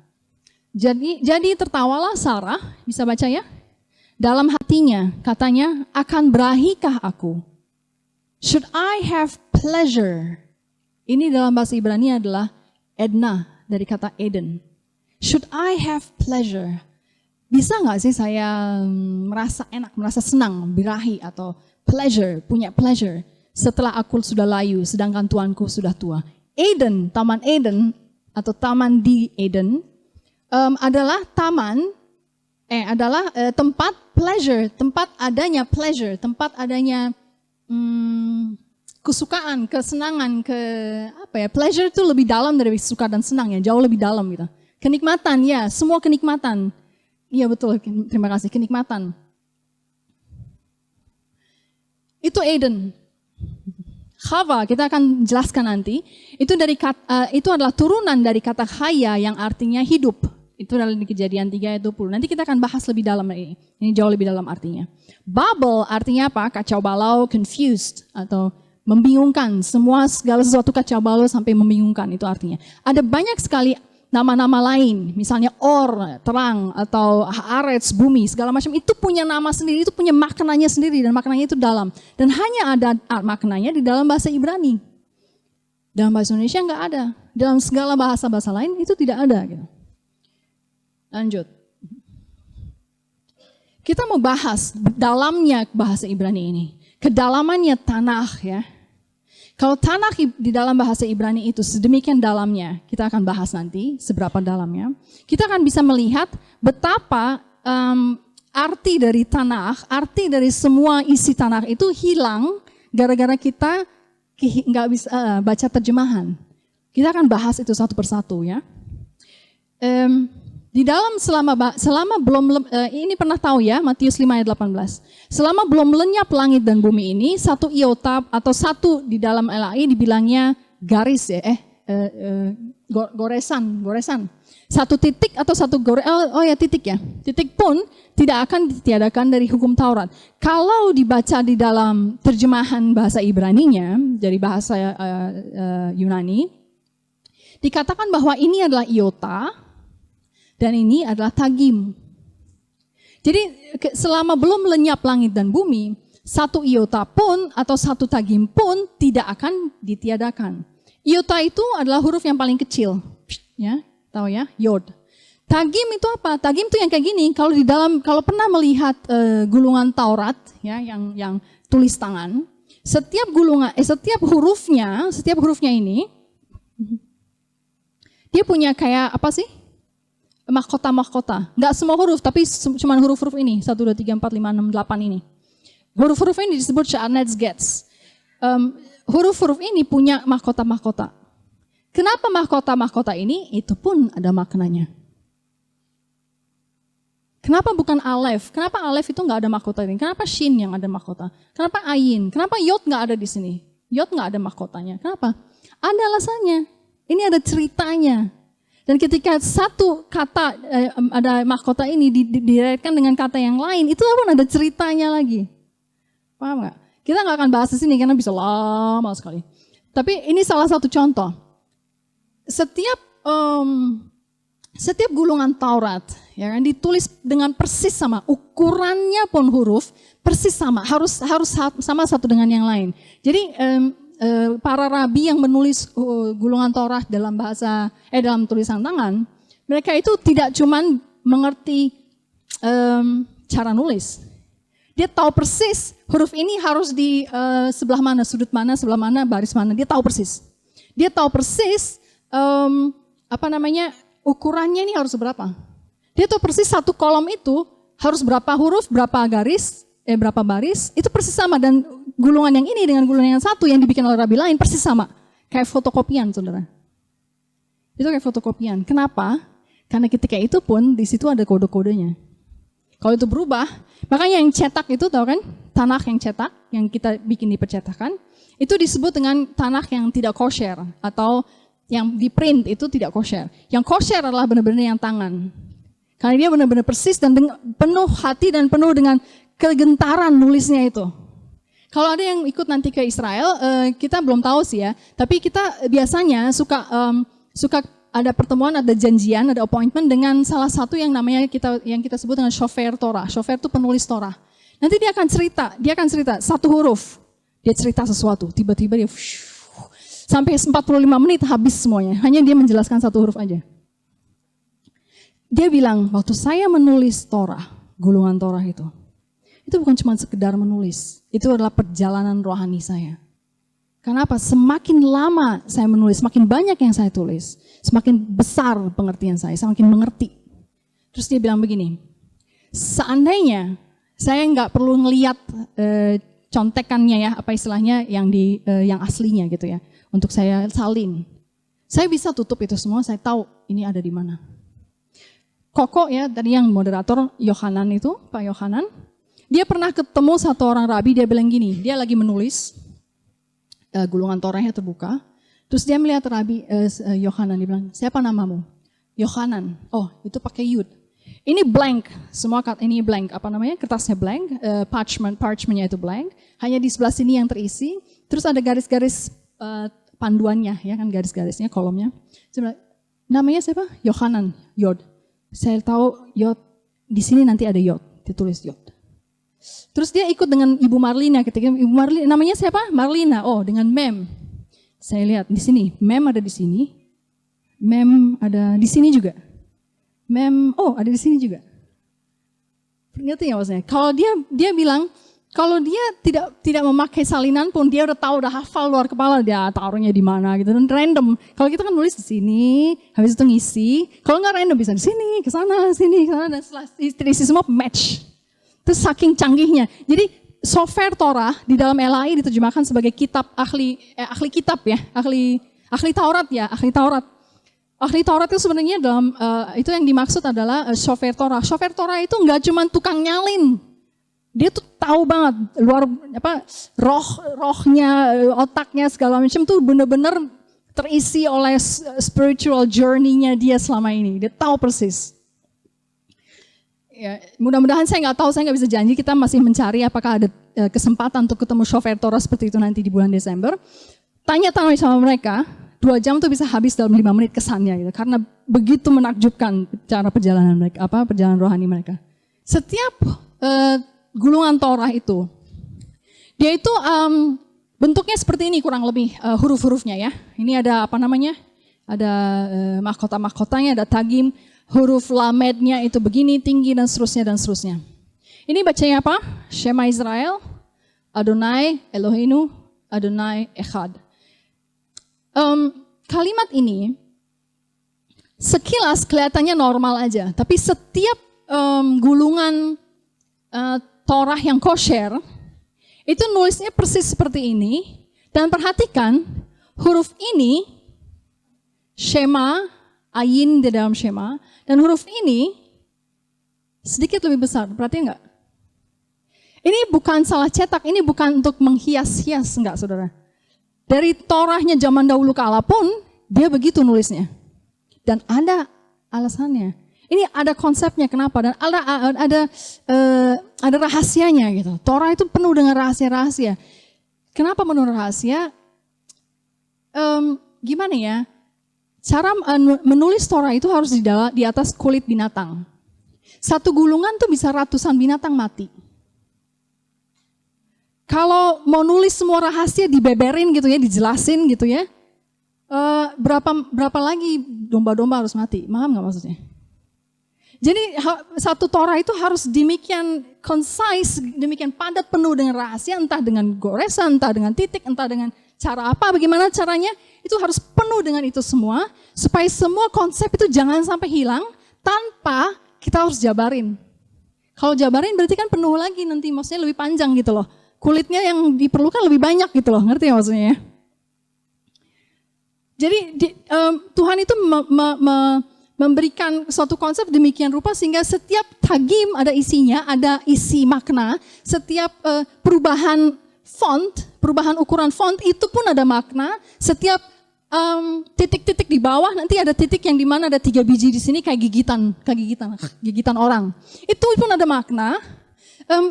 jadi tertawalah Sarah, bisa baca ya? Dalam hatinya, katanya, akan berahikah aku? Should I have pleasure? Ini dalam bahasa Ibrani adalah Edna, dari kata Eden. Should I have pleasure? Bisa nggak sih saya merasa enak, merasa senang, birahi atau pleasure, punya pleasure setelah aku sudah layu, sedangkan tuanku sudah tua. Eden, Taman Eden atau taman di Eden adalah tempat pleasure, tempat adanya pleasure, tempat adanya kesukaan, kesenangan, pleasure itu lebih dalam dari suka dan senang ya, jauh lebih dalam gitu. Kenikmatan ya, semua kenikmatan. Iya betul, terima kasih, kenikmatan. Itu Eden. Hawa, kita akan jelaskan nanti, itu adalah turunan dari kata haya yang artinya hidup. Itu adalah di Kejadian 3 ayat 20. Nanti kita akan bahas lebih dalam ini. Ini jauh lebih dalam artinya. Babel artinya apa? Kacau balau, confused atau membingungkan. Segala sesuatu kacau balau sampai membingungkan, itu artinya. Ada banyak sekali nama-nama lain, misalnya terang, atau Haaretz, bumi, segala macam, itu punya nama sendiri, itu punya maknanya sendiri, dan maknanya itu dalam. Dan hanya ada maknanya di dalam bahasa Ibrani. Dalam bahasa Indonesia enggak ada. Dalam segala bahasa-bahasa lain itu tidak ada. Gitu. Lanjut. Kita mau bahas dalamnya bahasa Ibrani ini. Kedalamannya tanah ya. Kalau tanah di dalam bahasa Ibrani itu sedemikian dalamnya, kita akan bahas nanti seberapa dalamnya. Kita akan bisa melihat betapa arti dari tanah, arti dari semua isi tanah itu hilang gara-gara kita nggak bisa baca terjemahan. Kita akan bahas itu satu persatu ya. Di dalam selama belum ini pernah tahu ya, Matius 5 ayat 18. Selama belum lenyap langit dan bumi ini, satu iota atau satu di dalam LAI dibilangnya garis ya, goresan. Satu titik atau satu titik ya. Titik pun tidak akan ditiadakan dari hukum Taurat. Kalau dibaca di dalam terjemahan bahasa Ibraninya dari bahasa Yunani, dikatakan bahwa ini adalah iota. Dan ini adalah tagim. Jadi selama belum lenyap langit dan bumi, satu iota pun atau satu tagim pun tidak akan ditiadakan. Iota itu adalah huruf yang paling kecil, ya, tahu ya, yod. Tagim itu apa? Tagim itu yang kayak gini. Kalau pernah melihat gulungan Taurat, ya, yang tulis tangan, setiap hurufnya ini, dia punya kayak apa sih? Mahkota. Nggak semua huruf, tapi cuma huruf-huruf ini. 1, 2, 3, 4, 5, 6, 8 ini. Huruf-huruf ini disebut Sha'anetz-Getz. Huruf-huruf ini punya mahkota-mahkota. Kenapa mahkota-mahkota ini? Itu pun ada maknanya. Kenapa bukan Alef? Kenapa Alef itu nggak ada mahkota ini? Kenapa Shin yang ada mahkota? Kenapa Ayin? Kenapa Yod nggak ada di sini? Yod nggak ada mahkotanya. Kenapa? Ada alasannya. Ini ada ceritanya. Dan ketika satu kata ada mahkota ini diraitkan dengan kata yang lain, itu pun ada ceritanya lagi. Paham nggak? Kita nggak akan bahas di sini karena bisa lama sekali. Tapi ini salah satu contoh. Setiap gulungan Taurat ya kan ditulis dengan persis sama, ukurannya pun huruf persis sama, harus sama satu dengan yang lain. Jadi para rabi yang menulis gulungan Taurat dalam tulisan tangan, mereka itu tidak cuman mengerti cara nulis. Dia tahu persis huruf ini harus di sebelah mana, sudut mana, sebelah mana, baris mana. Dia tahu persis. Dia tahu persis ukurannya ini harus berapa. Dia tahu persis satu kolom itu harus berapa huruf, berapa baris, itu persis sama. Dan gulungan yang ini dengan gulungan yang satu yang dibikin oleh rabi lain persis sama. Kayak fotokopian, saudara. Itu kayak fotokopian. Kenapa? Karena ketika itu pun di situ ada kode-kodenya. Kalau itu berubah, makanya yang cetak itu tahu kan? Tanah yang cetak, yang kita bikin di percetakan, itu disebut dengan tanah yang tidak kosher atau yang di print itu tidak kosher. Yang kosher adalah benar-benar yang tangan. Karena dia benar-benar persis dan penuh hati dan penuh dengan kegentaran nulisnya itu. Kalau ada yang ikut nanti ke Israel, kita belum tahu sih ya. Tapi kita biasanya suka ada pertemuan, ada janjian, ada appointment dengan salah satu yang namanya yang kita sebut dengan shofer Torah. Shofer itu penulis Torah. Nanti dia akan cerita satu huruf Dia cerita sesuatu, tiba-tiba dia sampai 45 menit habis semuanya. Hanya dia menjelaskan satu huruf aja. Dia bilang, waktu saya menulis Torah, gulungan Torah itu bukan cuma sekedar menulis. Itu adalah perjalanan rohani saya. Kenapa? Semakin lama saya menulis, semakin banyak yang saya tulis, semakin besar pengertian saya, semakin mengerti. Terus dia bilang begini, seandainya saya nggak perlu ngelihat contekannya ya, apa istilahnya yang aslinya gitu ya, untuk saya salin. Saya bisa tutup itu semua, saya tahu ini ada di mana. Koko ya, tadi yang moderator Yohanan itu, Pak Yohanan, dia pernah ketemu satu orang rabi, dia bilang gini, dia lagi menulis, gulungan Torahnya terbuka, terus dia melihat Rabi Yohanan, dia bilang, siapa namamu? Yohanan. Oh, itu pakai yud. Ini blank, semua ini blank, apa namanya? Kertasnya blank, parchmentnya itu blank, hanya di sebelah sini yang terisi, terus ada garis-garis panduannya, ya kan garis-garisnya, kolomnya. Saya bilang, namanya siapa? Yohanan, yod. Saya tahu yod, di sini nanti ada yod, ditulis yod. Terus dia ikut dengan Ibu Marlina, ketika Ibu Marlina, namanya siapa? Marlina, oh dengan mem. Saya lihat di sini, mem ada di sini, mem ada di sini juga. Mem, oh ada di sini juga. Ngerti ya maksudnya? Kalau dia bilang, kalau dia tidak memakai salinan pun dia udah tahu, udah hafal luar kepala dia taruhnya di mana gitu, dan random. Kalau kita kan nulis di sini, habis itu ngisi. Kalau nggak random bisa di sini, ke sana, sini, ke sana, dan setelah isi semua match. Terus saking canggihnya. Jadi software Torah di dalam LAI diterjemahkan sebagai kitab ahli kitab ya, ahli Taurat ya, ahli Taurat. Ahli Taurat itu sebenarnya dalam itu yang dimaksud adalah software Torah. Software Torah itu nggak cuma tukang nyalin. Dia tuh tahu banget rohnya, otaknya segala macam tuh benar-benar terisi oleh spiritual journey-nya dia selama ini. Dia tahu persis. Ya, mudah-mudahan saya nggak bisa janji, kita masih mencari apakah ada kesempatan untuk ketemu software Torah seperti itu nanti di bulan Desember. Tanya-tanya sama mereka, 2 jam tuh bisa habis dalam 5 menit kesannya gitu, karena begitu menakjubkan cara perjalanan mereka, perjalanan rohani mereka. Setiap gulungan Torah itu, dia itu bentuknya seperti ini kurang lebih huruf-hurufnya ya. Ini ada apa namanya? Ada mahkota-mahkotanya, ada tagim. Huruf lamednya itu begini, tinggi, dan seterusnya. Ini bacanya apa? Shema Israel, Adonai Eloheinu, Adonai Echad. Kalimat ini sekilas kelihatannya normal aja, tapi setiap gulungan Torah yang kosher, itu nulisnya persis seperti ini, dan perhatikan huruf ini, Shema, ayin di dalam Shema, dan huruf ini sedikit lebih besar, perhatiin nggak? Ini bukan salah cetak, ini bukan untuk menghias-hias, enggak saudara. Dari Torahnya zaman dahulu kala pun, dia begitu nulisnya. Dan ada alasannya. Ini ada konsepnya kenapa, dan ada rahasianya gitu. Torah itu penuh dengan rahasia-rahasia. Kenapa penuh rahasia? Gimana ya? Cara menulis Torah itu harus di atas kulit binatang. Satu gulungan tuh bisa ratusan binatang mati. Kalau mau nulis semua rahasia dibeberin gitu ya, dijelasin gitu ya, berapa lagi domba-domba harus mati? Paham nggak maksudnya? Jadi satu Torah itu harus demikian concise, demikian padat, penuh dengan rahasia, entah dengan goresan, entah dengan titik, entah dengan cara apa, bagaimana caranya, itu harus penuh dengan itu semua, supaya semua konsep itu jangan sampai hilang, tanpa kita harus jabarin. Kalau jabarin berarti kan penuh lagi nanti, maksudnya lebih panjang gitu loh. Kulitnya yang diperlukan lebih banyak gitu loh, ngerti ya maksudnya ya? Jadi Tuhan itu memberikan suatu konsep demikian rupa sehingga setiap tagim ada isinya, ada isi makna, setiap perubahan font, perubahan ukuran font itu pun ada makna, setiap titik-titik di bawah nanti ada titik yang dimana ada 3 biji di sini kayak gigitan orang. Itu pun ada makna.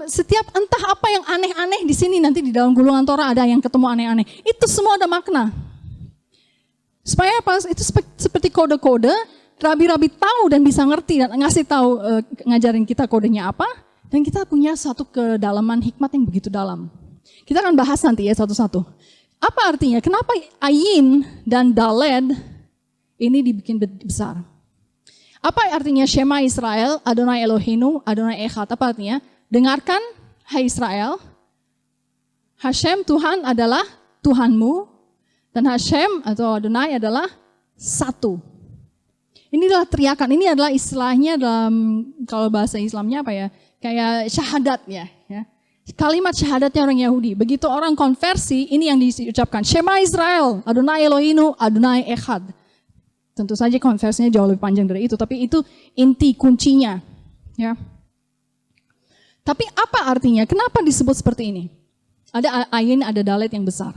Setiap entah apa yang aneh-aneh di sini nanti di dalam gulungan Torah ada yang ketemu aneh-aneh. Itu semua ada makna. Supaya apa? Itu seperti kode-kode, rabi-rabi tahu dan bisa ngerti dan ngasih tahu, ngajarin kita kodenya apa, dan kita punya satu kedalaman hikmat yang begitu dalam. Kita akan bahas nanti ya satu-satu. Apa artinya? Kenapa ayin dan daled ini dibikin besar? Apa artinya Shema Israel, Adonai Elohenu, Adonai Echad? Apa artinya? Dengarkan, hai Israel, Hashem Tuhan adalah Tuhanmu, dan Hashem atau Adonai adalah satu. Ini adalah teriakan, ini adalah istilahnya dalam, kalau bahasa Islamnya apa ya, kayak syahadat ya. Kalimat syahadatnya orang Yahudi. Begitu orang konversi, ini yang diucapkan. Shema Israel, Adonai Elohinu, Adonai Echad. Tentu saja konversinya jauh lebih panjang dari itu, tapi itu inti kuncinya. Ya. Tapi apa artinya? Kenapa disebut seperti ini? Ada ayin, ada dalet yang besar.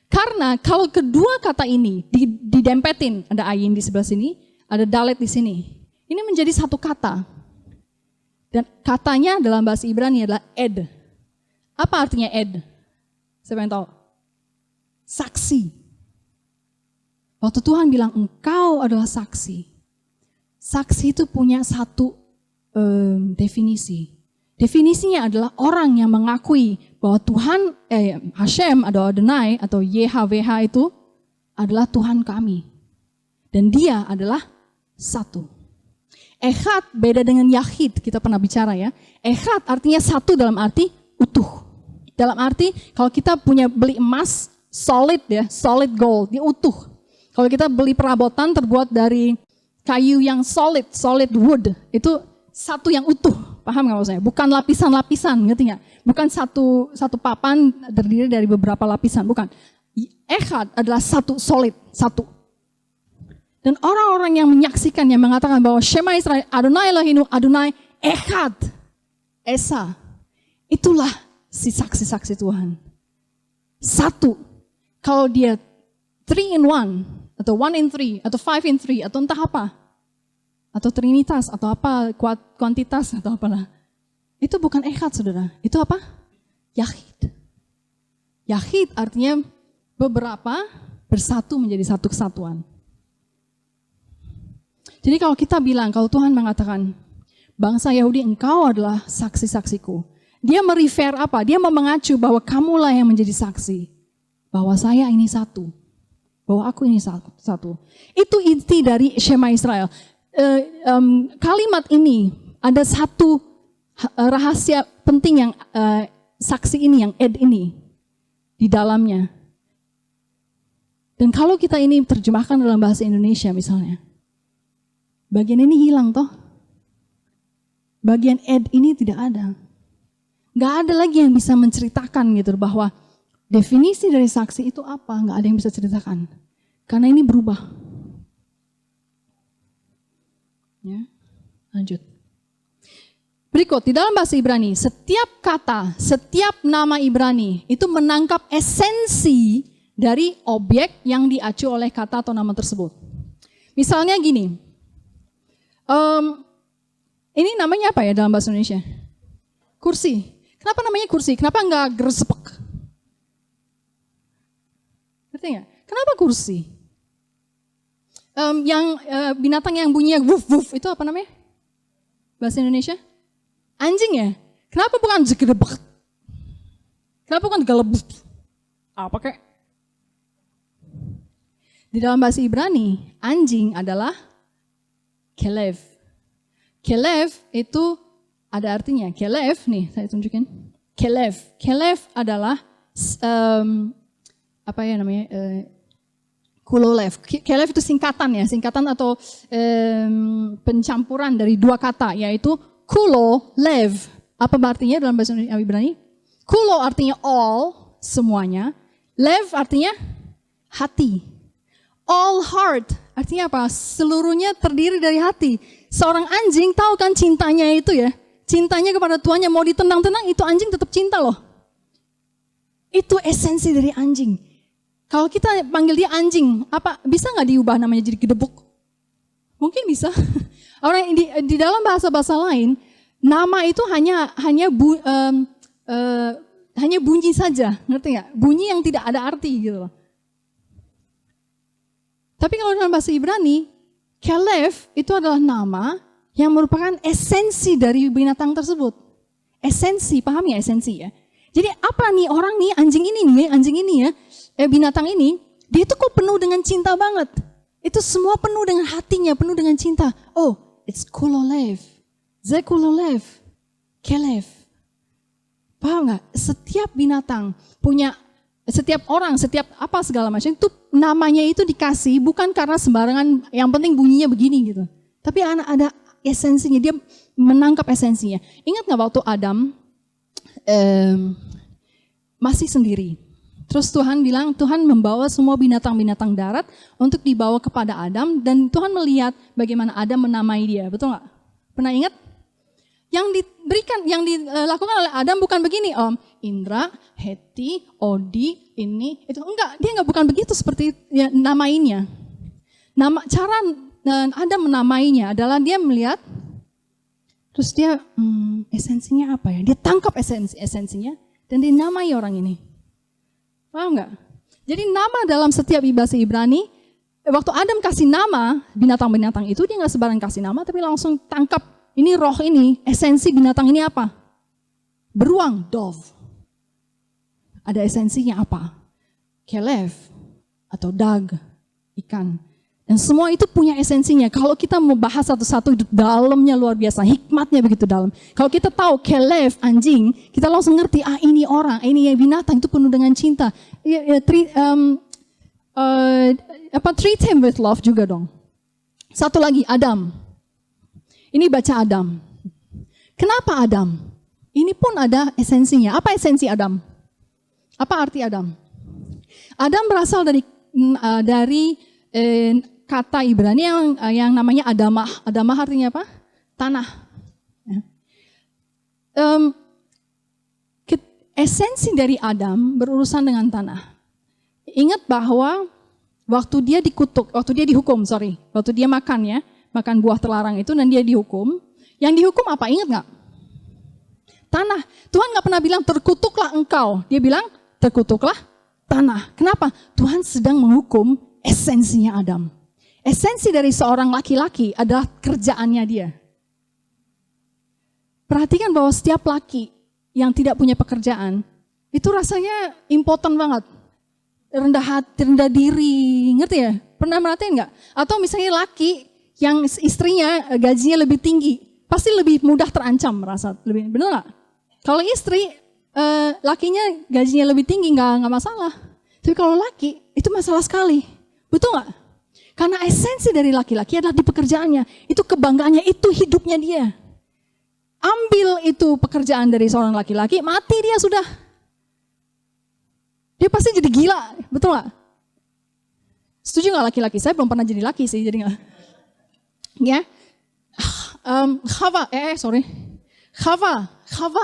Karena kalau kedua kata ini didempetin, ada ayin di sebelah sini, ada dalet di sini. Ini menjadi satu kata. Dan katanya dalam bahasa Ibrani adalah ed. Apa artinya ed? Siapa yang tahu? Saksi. Waktu Tuhan bilang engkau adalah saksi. Saksi itu punya satu definisi. Definisinya adalah orang yang mengakui bahwa Tuhan, Hashem atau Adonai atau YHWH itu adalah Tuhan kami. Dan dia adalah satu. Echad beda dengan Yahid, kita pernah bicara ya. Echad artinya satu dalam arti utuh. Dalam arti kalau kita beli emas solid ya, solid gold, dia utuh. Kalau kita beli perabotan terbuat dari kayu yang solid wood, itu satu yang utuh. Paham nggak maksudnya? Bukan lapisan-lapisan, ngerti nggak? Bukan satu papan terdiri dari beberapa lapisan, bukan. Echad adalah satu solid, satu. Dan orang-orang yang menyaksikan, yang mengatakan bahwa Shema Israel, Adonai Elohenu, Adonai Echad, Esa, itulah si saksi-saksi Tuhan. Satu. Kalau dia 3 in 1, atau 1 in 3, atau 5 in 3, atau entah apa. Atau trinitas, atau apa, kuantitas, atau apalah. Itu bukan echad, saudara. Itu apa? Yahid. Yahid artinya beberapa bersatu menjadi satu kesatuan. Jadi kalau kita bilang, kalau Tuhan mengatakan, bangsa Yahudi engkau adalah saksi-saksiku. Dia merefer apa? Dia mengacu bahwa kamulah yang menjadi saksi. Bahwa saya ini satu. Bahwa aku ini satu. Itu inti dari Shema Israel. Kalimat ini ada satu rahasia penting yang saksi ini, yang ed ini. Di dalamnya. Dan kalau kita ini terjemahkan dalam bahasa Indonesia misalnya. Bagian ini hilang toh. Bagian ed ini tidak ada. Gak ada lagi yang bisa menceritakan gitu bahwa definisi dari saksi itu apa, gak ada yang bisa ceritakan. Karena ini berubah. Ya, lanjut. Berikut, di dalam bahasa Ibrani, setiap kata, setiap nama Ibrani itu menangkap esensi dari objek yang diacu oleh kata atau nama tersebut. Misalnya gini, ini namanya apa ya dalam bahasa Indonesia? Kursi. Kenapa namanya kursi? Kenapa enggak gresepek? Ngerti nggak? Kenapa kursi? Binatang yang bunyinya wuf wuf itu apa namanya? Bahasa Indonesia? Anjing ya? Kenapa bukan zegedebek? Kenapa bukan galebut? Apa kek? Di dalam bahasa Ibrani, anjing adalah kelev. Kelev itu ada artinya. Kelev, nih saya tunjukin. Kelev. Kelev adalah apa ya namanya? Kulolev. Kelev itu singkatan ya, singkatan atau pencampuran dari dua kata, yaitu kulo, lev. Apa artinya dalam bahasa Ibrani? Kulo artinya all, semuanya. Lev artinya hati. All heart artinya apa? Seluruhnya terdiri dari hati. Seorang anjing tahu kan cintanya itu ya. Cintanya kepada tuannya, mau ditendang-tendang itu anjing tetap cinta loh. Itu esensi dari anjing. Kalau kita panggil dia anjing, apa bisa nggak diubah namanya jadi gedebuk? Mungkin bisa. Orang di dalam bahasa-bahasa lain, nama itu hanya bunyi saja, ngerti nggak? Bunyi yang tidak ada arti gitu loh. Tapi kalau dalam bahasa Ibrani, Kelev itu adalah nama yang merupakan esensi dari binatang tersebut. Esensi, paham ya esensi ya? Jadi apa nih orang nih, anjing ini ya, binatang ini, dia itu kok penuh dengan cinta banget. Itu semua penuh dengan hatinya, penuh dengan cinta. Oh, it's Kulolev, Zekulolev, Kelev. Paham nggak? Setiap binatang punya, setiap orang, setiap apa segala macam itu namanya itu dikasih bukan karena sembarangan. Yang penting bunyinya begini gitu. Tapi ada esensinya, dia menangkap esensinya. Ingat nggak waktu Adam masih sendiri? Terus Tuhan bilang, Tuhan membawa semua binatang-binatang darat untuk dibawa kepada Adam, dan Tuhan melihat bagaimana Adam menamai dia, betul nggak? Pernah ingat? Yang diberikan, yang dilakukan oleh Adam bukan begini, Om. Indra, Heti, Odi, ini, itu enggak. Dia enggak, bukan begitu seperti ya, namainya. Cara Adam menamainya adalah dia melihat, terus dia esensinya apa ya? Dia tangkap esensinya dan dia namai orang ini. Paham nggak? Jadi nama dalam setiap bahasa Ibrani, waktu Adam kasih nama binatang-binatang itu, dia nggak sembarang kasih nama, tapi langsung tangkap ini roh ini, esensi binatang ini apa? Beruang, dove. Ada esensinya apa? Kelev atau dag, ikan. Dan semua itu punya esensinya. Kalau kita mau bahas satu-satu, dalamnya luar biasa, hikmatnya begitu dalam. Kalau kita tahu Kelev, anjing, kita langsung ngerti, ini orang, ini binatang itu penuh dengan cinta. Treat him with love juga dong. Satu lagi, Adam. Ini baca Adam. Kenapa Adam? Ini pun ada esensinya. Apa esensi Adam? Apa arti Adam? Adam berasal dari kata Ibrani yang namanya Adamah. Adamah artinya apa? Tanah. Esensi dari Adam berurusan dengan tanah. Ingat bahwa waktu dia dihukum, waktu dia makan buah terlarang itu dan dia dihukum. Yang dihukum apa? Ingat nggak? Tanah. Tuhan nggak pernah bilang terkutuklah engkau. Dia bilang terkutuklah tanah. Kenapa? Tuhan sedang menghukum esensinya Adam. Esensi dari seorang laki-laki adalah kerjaannya dia. Perhatikan bahwa setiap laki yang tidak punya pekerjaan, itu rasanya impoten banget. Rendah hati, rendah diri, ngerti ya? Pernah merhatiin nggak? Atau misalnya laki yang istrinya gajinya lebih tinggi, pasti lebih mudah terancam merasa. Benar nggak? Kalau istri, lakinya gajinya lebih tinggi, nggak masalah. Tapi kalau laki, itu masalah sekali. Betul nggak? Karena esensi dari laki-laki adalah di pekerjaannya. Itu kebanggaannya, itu hidupnya dia. Ambil itu pekerjaan dari seorang laki-laki, mati dia sudah. Dia pasti jadi gila, betul gak? Setuju gak laki-laki? Saya belum pernah jadi laki sih, jadi gak. Ya, Chava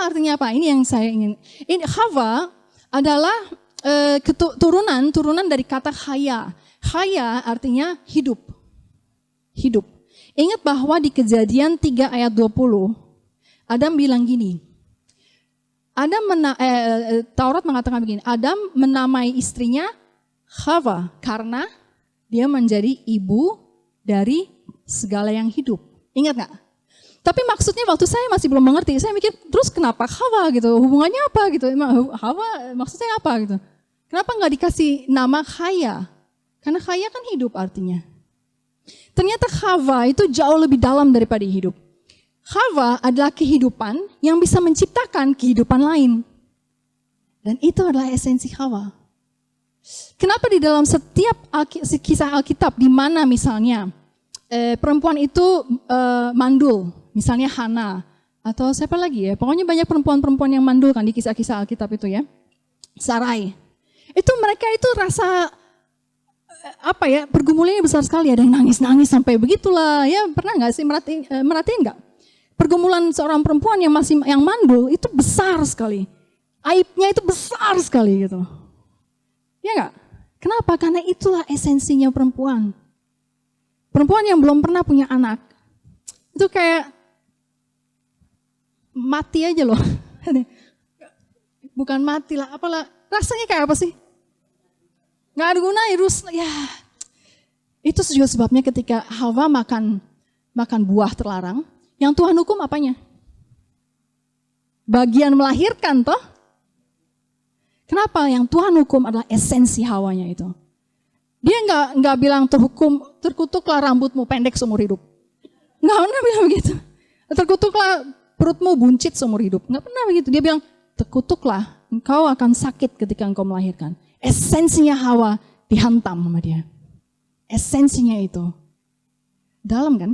artinya apa? Ini yang saya ingin. Ini Chava adalah turunan dari kata Chaya. Chaya artinya hidup. Hidup. Ingat bahwa di Kejadian 3 ayat 20, Adam bilang gini. Taurat mengatakan begini, Adam menamai istrinya Chava karena dia menjadi ibu dari segala yang hidup. Ingat gak? Tapi maksudnya waktu saya masih belum mengerti, saya mikir terus kenapa Chava gitu, hubungannya apa gitu, Chava maksudnya apa gitu. Kenapa gak dikasih nama Chaya? Karena Chaya kan hidup artinya. Ternyata Chava itu jauh lebih dalam daripada hidup. Chava adalah kehidupan yang bisa menciptakan kehidupan lain. Dan itu adalah esensi Chava. Kenapa di dalam setiap kisah Alkitab di mana misalnya perempuan itu mandul, misalnya Hana atau siapa lagi ya, pokoknya banyak perempuan-perempuan yang mandul kan di kisah-kisah Alkitab itu ya. Sarai. Itu mereka itu rasa pergumulannya besar sekali, ada yang nangis-nangis sampai begitulah ya. Pernah nggak sih merhatiin nggak? Pergumulan seorang perempuan yang mandul itu besar sekali. Aibnya itu besar sekali gitu. Ya enggak? Kenapa? Karena itulah esensinya perempuan. Perempuan yang belum pernah punya anak. Itu kayak mati aja loh. Bukan mati lah, apalah. Rasanya kayak apa sih? Nggak ada gunanya, ya. Itu juga sebabnya ketika Hawa makan buah terlarang, yang Tuhan hukum apanya? Bagian melahirkan toh? Kenapa? Yang Tuhan hukum adalah esensi Hawanya itu. Dia nggak bilang terkutuklah rambutmu pendek seumur hidup. Nggak pernah bilang begitu. Terkutuklah perutmu buncit seumur hidup. Nggak pernah begitu. Dia bilang terkutuklah, engkau akan sakit ketika engkau melahirkan. Esensinya Hawa dihantam sama dia. Esensinya itu. Dalam kan?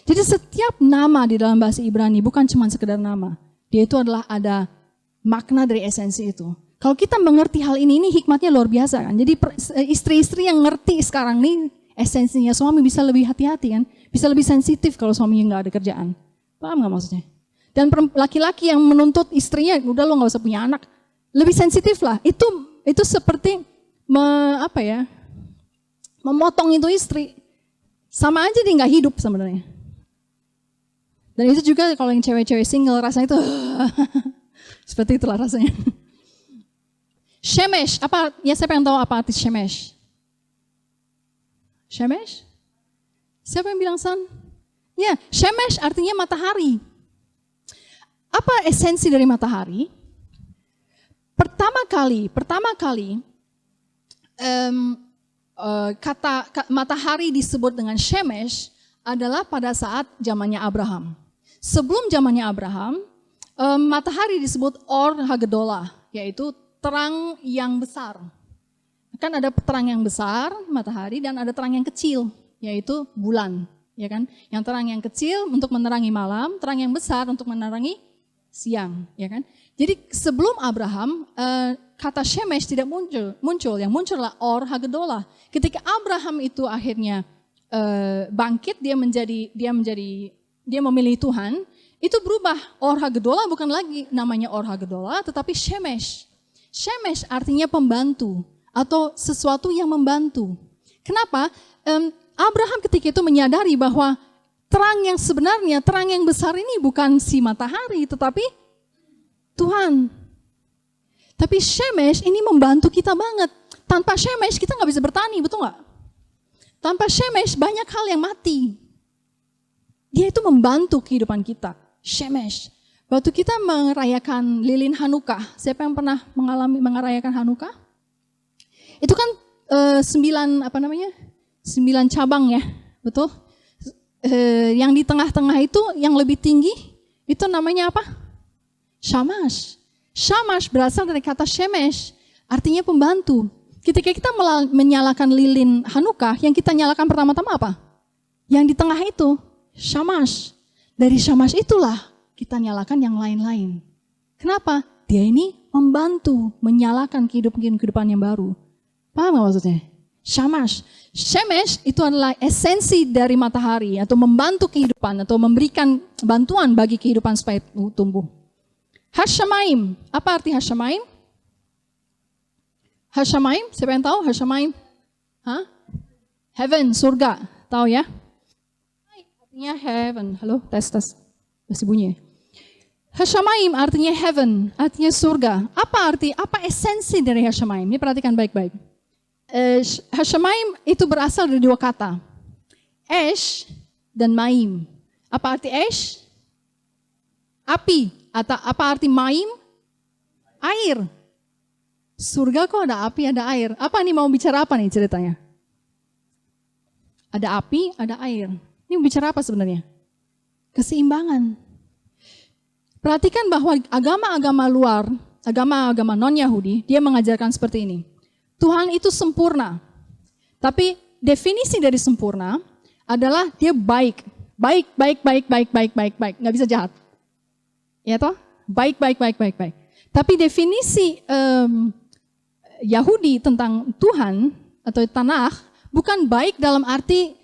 Jadi setiap nama di dalam bahasa Ibrani bukan cuma sekedar nama. Dia itu adalah ada makna dari esensi itu. Kalau kita mengerti hal ini hikmatnya luar biasa kan. Jadi istri-istri yang ngerti sekarang nih esensinya suami bisa lebih hati-hati kan. Bisa lebih sensitif kalau suaminya nggak ada kerjaan. Paham nggak maksudnya? Dan laki-laki yang menuntut istrinya, udah lo nggak usah punya anak. Lebih sensitif lah. Itu seperti memotong itu istri. Sama aja dia nggak hidup sebenarnya. Dan itu juga kalau yang cewek-cewek single rasanya itu seperti itulah rasanya. Shemesh, siapa yang tahu apa arti Shemesh? Shemesh? Siapa yang bilang San? Ya, Shemesh artinya matahari. Apa esensi dari matahari? Pertama kali kata matahari disebut dengan Shemesh adalah pada saat zamannya Abraham. Sebelum zamannya Abraham, matahari disebut Or Hagedolah, yaitu terang yang besar. Kan ada terang yang besar, matahari, dan ada terang yang kecil, yaitu bulan. Ya kan? Yang terang yang kecil untuk menerangi malam, terang yang besar untuk menerangi siang. Ya kan? Jadi sebelum Abraham, kata Shemesh tidak muncul. Yang muncul adalah Or Hagedolah. Ketika Abraham itu akhirnya bangkit, dia memilih Tuhan, itu berubah. Or Hagedolah bukan lagi namanya Or Hagedolah, tetapi Shemesh. Shemesh artinya pembantu atau sesuatu yang membantu. Kenapa? Abraham ketika itu menyadari bahwa terang yang sebenarnya, terang yang besar ini bukan si matahari, tetapi Tuhan. Tapi Shemesh ini membantu kita banget. Tanpa Shemesh kita nggak bisa bertani, betul nggak? Tanpa Shemesh banyak hal yang mati. Dia itu membantu kehidupan kita. Shemesh. Waktu kita merayakan lilin Hanukkah, siapa yang pernah merayakan Hanukkah? Itu kan 9 cabang ya, betul? Yang di tengah-tengah itu yang lebih tinggi, itu namanya apa? Shamash. Shamash berasal dari kata Shemesh, artinya pembantu. Ketika kita menyalakan lilin Hanukkah, yang kita nyalakan pertama-tama apa? Yang di tengah itu, Shamash. Dari Shamash itulah kita nyalakan yang lain-lain. Kenapa? Dia ini membantu menyalakan kehidupan yang baru. Paham gak maksudnya? Shamash. Shemesh itu adalah esensi dari matahari atau membantu kehidupan atau memberikan bantuan bagi kehidupan supaya tumbuh. Hashamaim. Apa arti Hashamaim? Hashamaim, siapa yang tahu Hashamaim? Heaven, surga. Tahu ya? Artinya heaven. Halo, tes. Masih bunyi. Hashamaim artinya heaven, artinya surga. Apa esensi dari Hashamaim? Ini perhatikan baik-baik. Hashamaim itu berasal dari 2 kata. Esh dan maim. Apa arti esh? Api. Atau apa arti maim? Air. Surga kok ada api, ada air. Apa nih mau bicara apa nih ceritanya? Ada api, ada air. Ini bicara apa sebenarnya? Keseimbangan. Perhatikan bahwa agama-agama luar, agama-agama non-Yahudi, dia mengajarkan seperti ini. Tuhan itu sempurna. Tapi definisi dari sempurna adalah dia baik. Baik. Nggak bisa jahat. Ya toh? Baik. Tapi definisi Yahudi tentang Tuhan atau Tanakh bukan baik dalam arti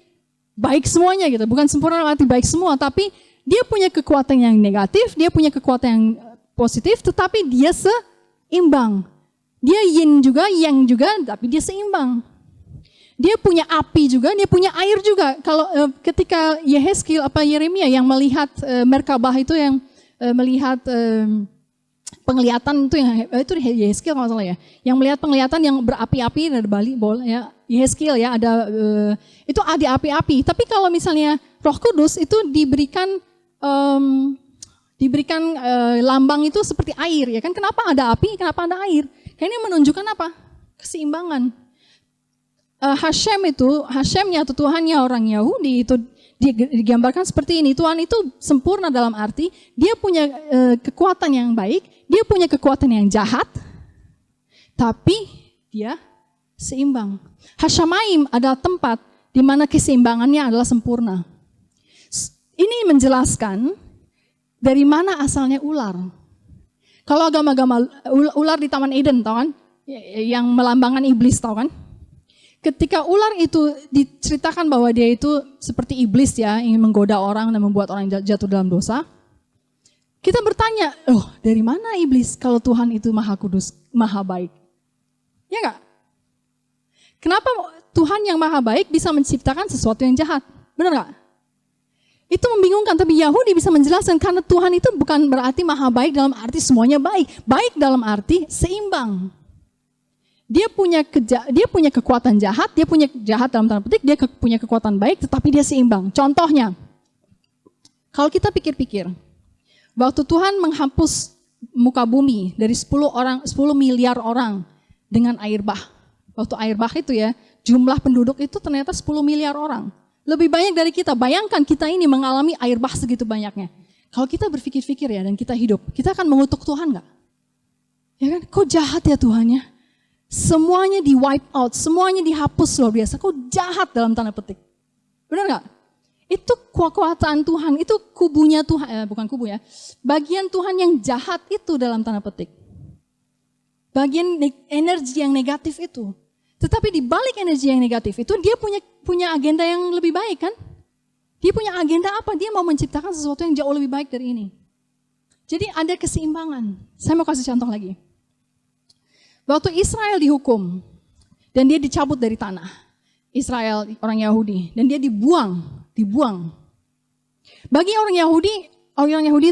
baik semuanya gitu. Bukan sempurna dalam arti baik semua, tapi dia punya kekuatan yang negatif, dia punya kekuatan yang positif, tetapi dia seimbang. Dia yin juga, yang juga, tapi dia seimbang. Dia punya api juga, dia punya air juga. Kalau ketika Yeremia yang melihat Merkabah itu yang melihat penglihatan itu Yehezkiel kalau salah ya, yang melihat penglihatan yang berapi-api dari Bali, ya Yehezkiel ya ada itu ada api-api. Tapi kalau misalnya Roh Kudus itu diberikan lambang itu seperti air ya kan? Kenapa ada api? Kenapa ada air? Ini menunjukkan apa? Keseimbangan. Hashemnya atau Tuhannya orang Yahudi itu digambarkan seperti ini. Tuhan itu sempurna dalam arti dia punya kekuatan yang baik, dia punya kekuatan yang jahat, tapi dia seimbang. Hashamayim adalah tempat di mana keseimbangannya adalah sempurna. Ini menjelaskan dari mana asalnya ular. Kalau agama-agama ular di Taman Eden, tahu kan? Yang melambangkan iblis, tahu kan? Ketika ular itu diceritakan bahwa dia itu seperti iblis ya, ingin menggoda orang dan membuat orang jatuh dalam dosa. Kita bertanya, dari mana iblis kalau Tuhan itu maha kudus, maha baik? Ya enggak? Kenapa Tuhan yang maha baik bisa menciptakan sesuatu yang jahat? Benar enggak? Itu membingungkan, tapi Yahudi bisa menjelaskan karena Tuhan itu bukan berarti maha baik dalam arti semuanya baik. Baik dalam arti seimbang. Dia punya kekuatan jahat, dia punya jahat dalam tanda petik, dia punya kekuatan baik, tetapi dia seimbang. Contohnya, kalau kita pikir-pikir, waktu Tuhan menghapus muka bumi dari 10 miliar orang dengan air bah. Waktu air bah itu ya, jumlah penduduk itu ternyata 10 miliar orang. Lebih banyak dari kita. Bayangkan kita ini mengalami air bah segitu banyaknya. Kalau kita berpikir-pikir ya dan kita hidup, kita akan mengutuk Tuhan enggak? Ya kan? Kok jahat ya Tuhannya? Semuanya di wipe out, semuanya dihapus luar biasa. Kok jahat dalam tanda petik? Benar enggak? Itu kekuatan Tuhan, itu kubunya Tuhan, bukan kubu ya. Bagian Tuhan yang jahat itu dalam tanda petik. Bagian energi yang negatif itu. Tetapi di balik energi yang negatif itu dia punya agenda yang lebih baik kan? Dia punya agenda apa? Dia mau menciptakan sesuatu yang jauh lebih baik dari ini. Jadi ada keseimbangan. Saya mau kasih contoh lagi. Waktu Israel dihukum dan dia dicabut dari tanah. Israel orang Yahudi dan dia dibuang. Bagi orang Yahudi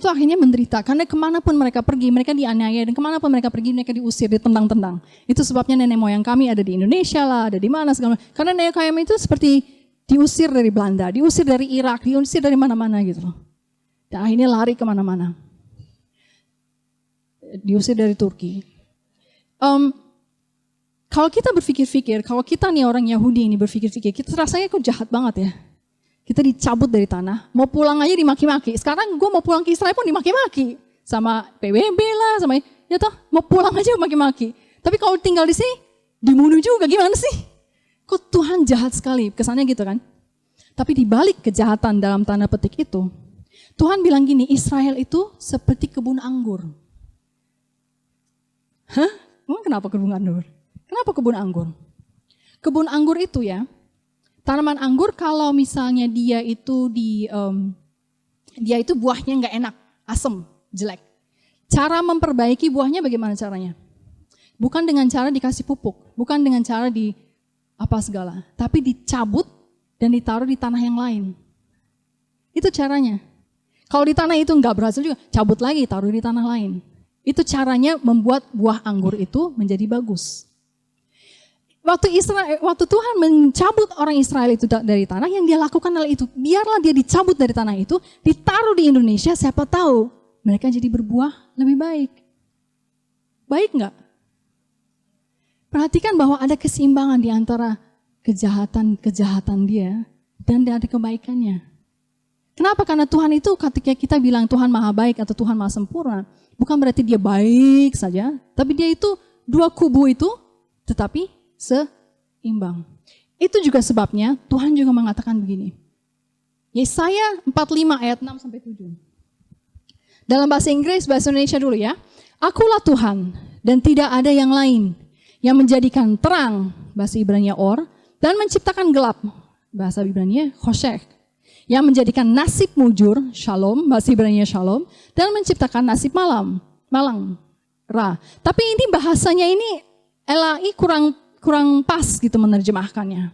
itu akhirnya menderita karena kemanapun mereka pergi, mereka dianiaya dan kemanapun mereka pergi, mereka diusir, ditendang-tendang. Itu sebabnya nenek moyang kami ada di Indonesia lah, ada di mana segala macam. Karena nenek kami itu seperti diusir dari Belanda, diusir dari Irak, diusir dari mana-mana gitu loh. Dan akhirnya lari kemana-mana. Diusir dari Turki. Kalau kita berpikir-pikir, kalau kita nih orang Yahudi ini berpikir-pikir, kita rasanya kok jahat banget ya. Kita dicabut dari tanah, mau pulang aja dimaki-maki. Sekarang gue mau pulang ke Israel pun dimaki-maki. Sama PBB lah, sama ya toh, mau pulang aja maki-maki. Tapi kalau tinggal di sini, dibunuh juga, gimana sih? Kok Tuhan jahat sekali, kesannya gitu kan. Tapi di balik kejahatan dalam tanda petik itu, Tuhan bilang gini, Israel itu seperti kebun anggur. Hah? Kenapa kebun anggur? Kenapa kebun anggur? Kebun anggur itu ya, tanaman anggur kalau misalnya dia itu buahnya nggak enak, asam, jelek. Cara memperbaiki buahnya bagaimana caranya? Bukan dengan cara dikasih pupuk, bukan dengan cara di apa segala, tapi dicabut dan ditaruh di tanah yang lain. Itu caranya. Kalau di tanah itu nggak berhasil juga, cabut lagi, taruh di tanah lain. Itu caranya membuat buah anggur itu menjadi bagus. Waktu Tuhan mencabut orang Israel itu dari tanah, yang dia lakukan adalah itu. Biarlah dia dicabut dari tanah itu, ditaruh di Indonesia, siapa tahu mereka jadi berbuah lebih baik. Baik enggak? Perhatikan bahwa ada keseimbangan di antara kejahatan dia dan ada kebaikannya. Kenapa? Karena Tuhan itu ketika kita bilang Tuhan maha baik atau Tuhan maha sempurna, bukan berarti dia baik saja, tapi dia itu dua kubu itu tetapi seimbang. Itu juga sebabnya Tuhan juga mengatakan begini. Yesaya 45 ayat 6 sampai 7. Dalam bahasa Inggris, bahasa Indonesia dulu ya. Akulah Tuhan dan tidak ada yang lain yang menjadikan terang, bahasa Ibrani or, dan menciptakan gelap, bahasa Ibrani choshech. Yang menjadikan nasib mujur, shalom, bahasa Ibrani shalom, dan menciptakan nasib malang, ra. Tapi ini bahasanya ini LAI kurang pas gitu menerjemahkannya.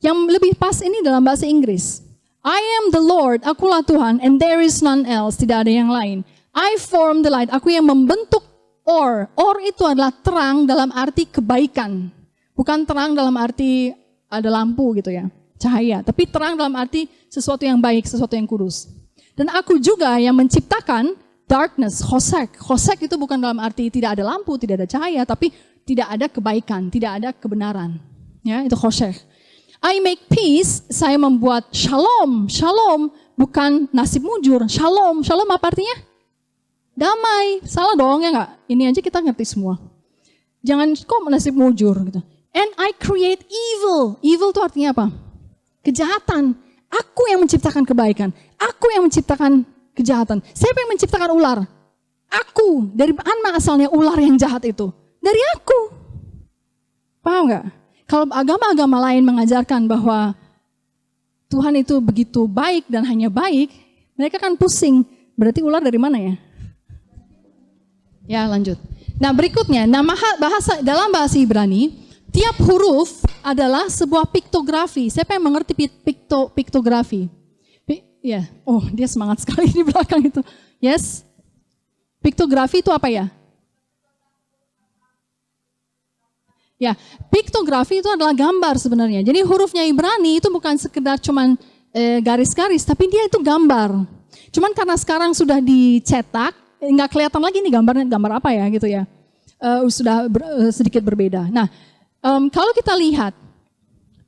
Yang lebih pas ini dalam bahasa Inggris. I am the Lord, akulah Tuhan, and there is none else, tidak ada yang lain. I form the light, aku yang membentuk or. Or itu adalah terang dalam arti kebaikan. Bukan terang dalam arti ada lampu gitu ya. Cahaya, tapi terang dalam arti sesuatu yang baik, sesuatu yang kudus. Dan aku juga yang menciptakan darkness, khosek. Khosek itu bukan dalam arti tidak ada lampu, tidak ada cahaya, tapi tidak ada kebaikan, tidak ada kebenaran. Ya, itu khosek. I make peace, saya membuat shalom. Shalom bukan nasib mujur. Shalom, shalom apa artinya? Damai. Salah dong ya nggak? Ini aja kita ngerti semua. Jangan kok nasib mujur gitu. And I create evil. Evil itu artinya apa? Kejahatan. Aku yang menciptakan kebaikan. Aku yang menciptakan kejahatan. Siapa yang menciptakan ular? Aku. Dari mana asalnya ular yang jahat itu? Dari aku. Paham nggak? Kalau agama-agama lain mengajarkan bahwa Tuhan itu begitu baik dan hanya baik, mereka kan pusing. Berarti ular dari mana ya? Ya lanjut. Nah berikutnya, dalam bahasa Ibrani, tiap huruf adalah sebuah piktografi. Siapa yang mengerti piktografi? Ya, oh dia semangat sekali di belakang itu. Yes. Piktografi itu apa ya? Ya, piktografi itu adalah gambar sebenarnya. Jadi hurufnya Ibrani itu bukan sekedar cuman garis-garis, tapi dia itu gambar. Cuman karena sekarang sudah dicetak, nggak kelihatan lagi nih gambarnya gambar apa ya gitu ya. Sudah sedikit berbeda. Nah, kalau kita lihat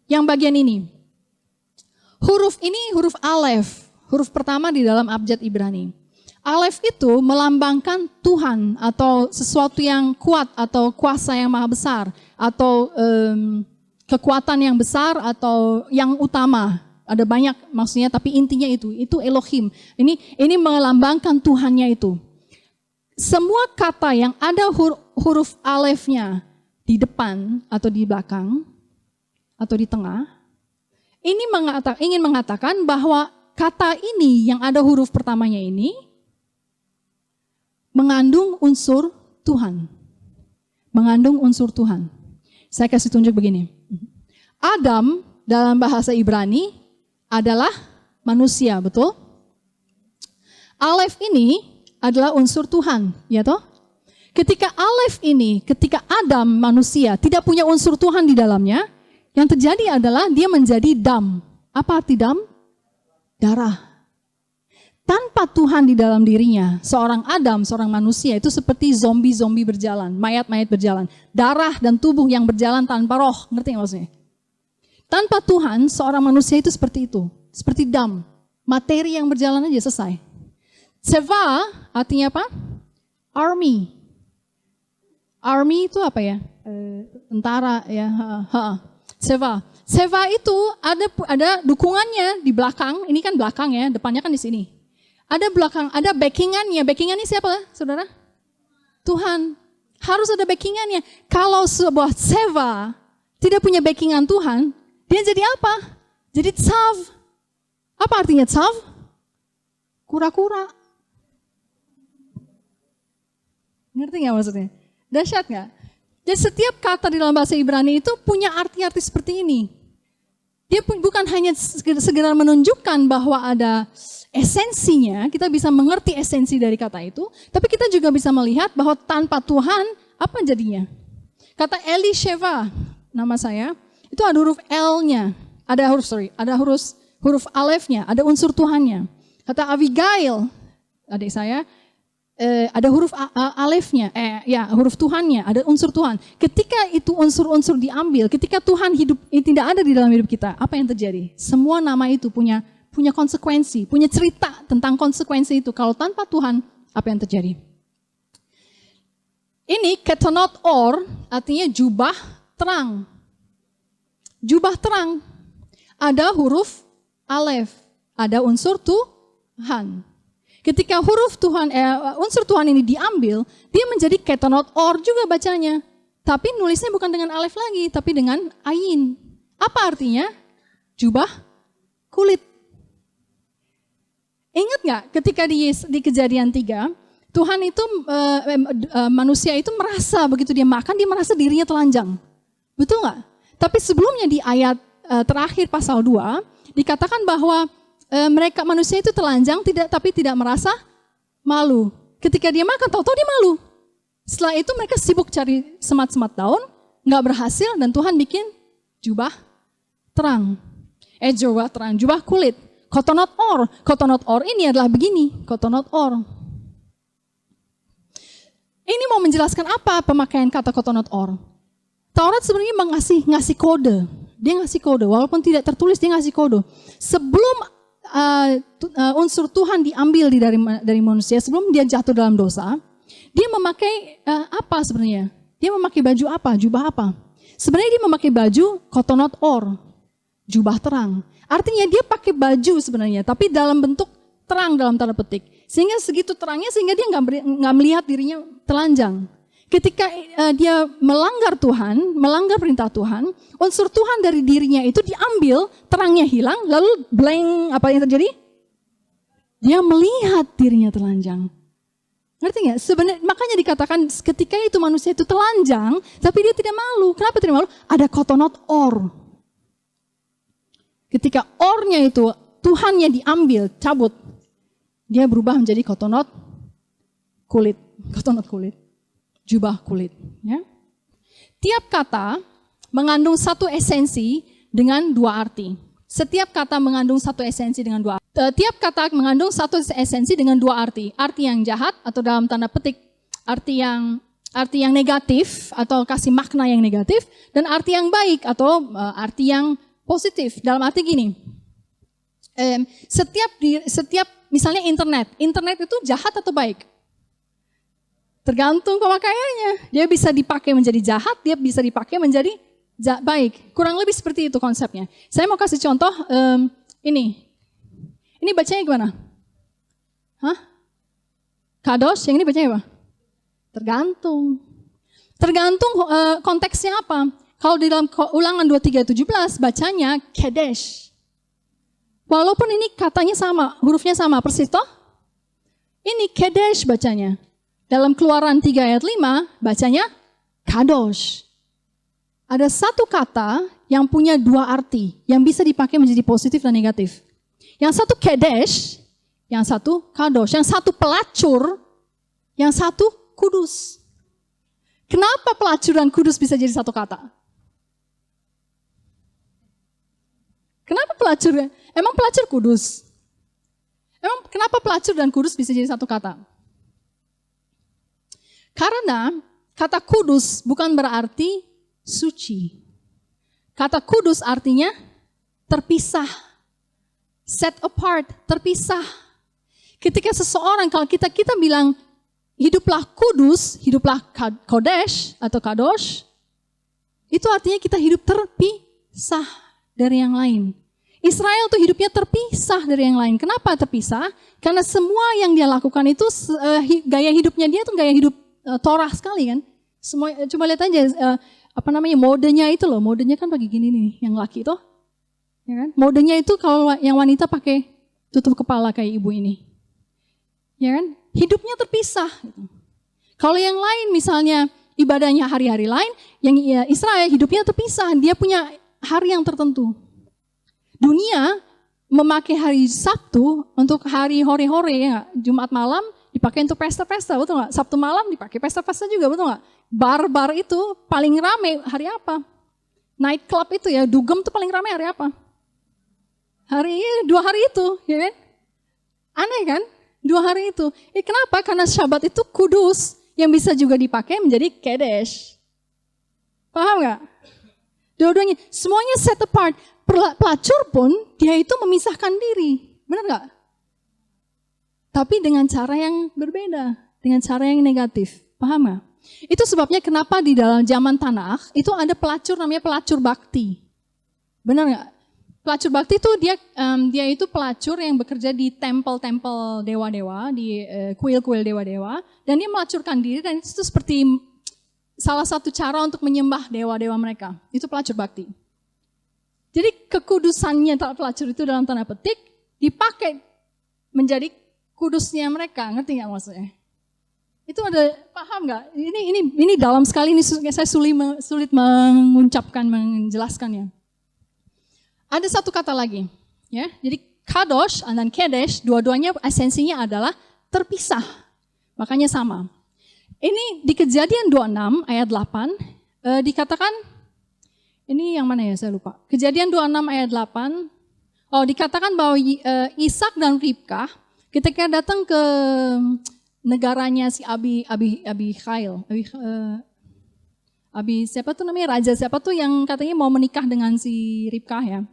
yang bagian ini, huruf ini huruf Alef. Huruf pertama di dalam abjad Ibrani. Alef itu melambangkan Tuhan atau sesuatu yang kuat atau kuasa yang maha besar atau kekuatan yang besar atau yang utama. Ada banyak maksudnya tapi intinya itu Elohim. Ini melambangkan Tuhannya itu. Semua kata yang ada huruf Alefnya di depan atau di belakang atau di tengah ini ingin mengatakan bahwa kata ini yang ada huruf pertamanya ini mengandung unsur Tuhan. Mengandung unsur Tuhan. Saya kasih tunjuk begini. Adam dalam bahasa Ibrani adalah manusia, betul? Alef ini adalah unsur Tuhan, ya toh? Ketika ketika Adam manusia tidak punya unsur Tuhan di dalamnya, yang terjadi adalah dia menjadi dam. Apa arti dam? Darah. Tanpa Tuhan di dalam dirinya, seorang Adam, seorang manusia itu seperti zombie-zombie berjalan, mayat-mayat berjalan. Darah dan tubuh yang berjalan tanpa roh, ngerti nggak maksudnya? Tanpa Tuhan, seorang manusia itu seperti itu. Seperti dam, materi yang berjalan aja selesai. Seva artinya apa? Army. Army itu apa ya? Tentara ya. Seva. Seva itu ada dukungannya di belakang, ini kan belakang ya, depannya kan di sini. Ada belakang, ada backingannya. Backingannya siapa, saudara? Tuhan. Harus ada backingannya. Kalau sebuah seva tidak punya backingan Tuhan, dia jadi apa? Jadi tsav. Apa artinya tsav? Kura-kura. Ngerti nggak maksudnya? Dahsyat nggak? Jadi setiap kata di dalam bahasa Ibrani itu punya arti-arti seperti ini. Dia bukan hanya segera menunjukkan bahwa ada esensinya, kita bisa mengerti esensi dari kata itu, tapi kita juga bisa melihat bahwa tanpa Tuhan, apa jadinya? Kata Elisheva, nama saya, itu ada huruf L-nya, ada huruf Alef-nya, ada unsur Tuhannya. Kata Abigail, adik saya, ada huruf Alef-nya, huruf Tuhannya, ada unsur Tuhan. Ketika itu unsur-unsur diambil, ketika Tuhan tidak ada di dalam hidup kita, apa yang terjadi? Semua nama itu punya konsekuensi, punya cerita tentang konsekuensi itu. Kalau tanpa Tuhan, apa yang terjadi? Ini ketonot or, artinya jubah terang. Jubah terang. Ada huruf Alef, ada unsur Tuhan. Ketika huruf Tuhan, unsur Tuhan ini diambil, dia menjadi ketonot or juga bacanya. Tapi nulisnya bukan dengan alef lagi, tapi dengan ayin. Apa artinya? Jubah kulit. Ingat nggak ketika di Kejadian 3, Tuhan itu, manusia itu merasa begitu dia makan, dia merasa dirinya telanjang. Betul nggak? Tapi sebelumnya di ayat terakhir pasal 2, dikatakan bahwa manusia itu telanjang tapi tidak merasa malu. Ketika dia makan, tahu-tahu dia malu. Setelah itu mereka sibuk cari semat-semat daun, nggak berhasil dan Tuhan bikin jubah terang. Jubah kulit. Kotonot or ini adalah begini, kotonot or. Ini mau menjelaskan apa pemakaian kata kotonot or. Taurat sebenarnya ngasih kode. Dia ngasih kode, walaupun tidak tertulis dia ngasih kode. Sebelum unsur Tuhan diambil dari manusia, sebelum dia jatuh dalam dosa, dia memakai apa sebenarnya? Dia memakai baju apa? Jubah apa? Sebenarnya dia memakai baju kotonot or, jubah terang. Artinya dia pakai baju sebenarnya, tapi dalam bentuk terang dalam tanda petik. Sehingga segitu terangnya sehingga dia nggak melihat dirinya telanjang. Ketika dia melanggar Tuhan, melanggar perintah Tuhan, unsur Tuhan dari dirinya itu diambil, terangnya hilang, lalu blank, apa yang terjadi? Dia melihat dirinya telanjang. Ngerti nggak? Sebenarnya makanya dikatakan ketika itu manusia itu telanjang, tapi dia tidak malu. Kenapa tidak malu? Ada kotonot or. Ketika ornya itu Tuhannya diambil, cabut, dia berubah menjadi kotonot kulit, jubah kulit. Ya. Tiap kata mengandung satu esensi dengan dua arti. Setiap kata mengandung satu esensi dengan dua arti. Tiap kata mengandung satu esensi dengan dua arti. Arti yang jahat atau dalam tanda petik arti yang negatif atau kasih makna yang negatif, dan arti yang baik atau arti yang positif. Dalam arti gini, setiap misalnya internet itu jahat atau baik? Tergantung pemakaiannya. Dia bisa dipakai menjadi jahat, dia bisa dipakai menjadi baik. Kurang lebih seperti itu konsepnya. Saya mau kasih contoh ini. Ini bacanya gimana? Hah? Kadosh, yang ini bacanya apa? Tergantung. Tergantung konteksnya apa. Kalau di dalam Ulangan 23:17 bacanya Kedesh. Walaupun ini katanya sama, hurufnya sama, persis toh? Ini Kedesh bacanya. Dalam Keluaran 3 ayat 5 bacanya Kadosh. Ada satu kata yang punya dua arti, yang bisa dipakai menjadi positif dan negatif. Yang satu Kedesh, yang satu Kadosh, yang satu pelacur, yang satu kudus. Kenapa pelacur dan kudus bisa jadi satu kata? Kenapa pelacur? Emang pelacur kudus? Emang kenapa pelacur dan kudus bisa jadi satu kata? Karena kata kudus bukan berarti suci. Kata kudus artinya terpisah. Set apart, terpisah. Ketika seseorang, kalau kita bilang hiduplah kudus, hiduplah kodesh atau kadosh, itu artinya kita hidup terpisah dari yang lain. Israel tuh hidupnya terpisah dari yang lain. Kenapa terpisah? Karena semua yang dia lakukan itu gaya hidupnya dia tuh gaya hidup Torah sekali kan. Semua coba lihat aja modenya itu loh. Modenya kan pakai gini nih, yang laki itu. Ya kan? Modenya itu kalau yang wanita pakai tutup kepala kayak ibu ini. Ya kan? Hidupnya terpisah gitu. Kalau yang lain misalnya ibadahnya hari-hari lain, yang Israel hidupnya terpisah, dia punya hari yang tertentu. Dunia memakai hari Sabtu untuk hari hore-hore ya, Jumat malam dipakai untuk pesta-pesta, betul nggak? Sabtu malam dipakai pesta-pesta juga, betul nggak? Bar-bar itu paling rame hari apa? Night club itu ya, dugem itu paling rame hari apa? Dua hari itu, ya kan? Aneh kan? 2 hari itu. Kenapa? Karena Syabat itu kudus, yang bisa juga dipakai menjadi kedesh. Paham nggak? Dua-duanya, semuanya set apart. Pelacur pun dia itu memisahkan diri, benar nggak? Tapi dengan cara yang berbeda, dengan cara yang negatif, paham nggak? Itu sebabnya kenapa di dalam zaman Tanakh itu ada pelacur namanya pelacur bakti, benar nggak? Pelacur bakti itu dia itu pelacur yang bekerja di tempel-tempel dewa-dewa, di kuil-kuil dewa-dewa, dan dia melacurkan diri dan itu seperti salah satu cara untuk menyembah dewa-dewa mereka. Itu pelacur bakti. Jadi kekudusannya pelacur itu dalam tanda petik dipakai menjadi kudusnya mereka, ngerti nggak maksudnya? Itu ada, paham nggak? Ini dalam sekali, ini saya sulit menjelaskannya. Ada satu kata lagi, ya. Jadi kadosh dan kedesh, dua-duanya esensinya adalah terpisah, makanya sama. Ini di Kejadian 26 ayat 8 dikatakan, ini yang mana ya saya lupa. Kejadian 26 ayat 8, dikatakan bahwa Ishak dan Ribkah ketika datang ke negaranya si siapa tuh namanya, raja siapa tuh yang katanya mau menikah dengan si Ribkah ya.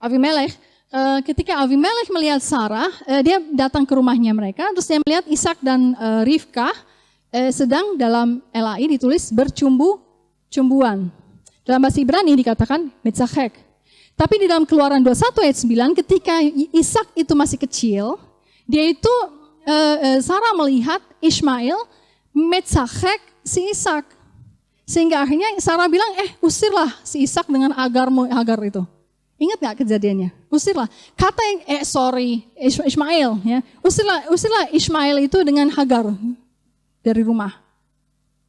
Abimelekh. Ketika Abimelekh melihat Sarah, dia datang ke rumahnya mereka, terus dia melihat Ishak dan Rivkah sedang dalam LAI ditulis bercumbu-cumbuan. Dalam bahasa Ibrani dikatakan metzachek. Tapi di dalam Keluaran 21 ayat 9, ketika Ishak itu masih kecil, dia itu Sarah melihat Ishmael metzachek si Ishak. Sehingga akhirnya Sarah bilang, usirlah si Ishak dengan Hagar itu. Ingat gak kejadiannya? Usirlah. Kata yang, Ishmael ya. Usirlah Ishmael itu dengan Hagar dari rumah.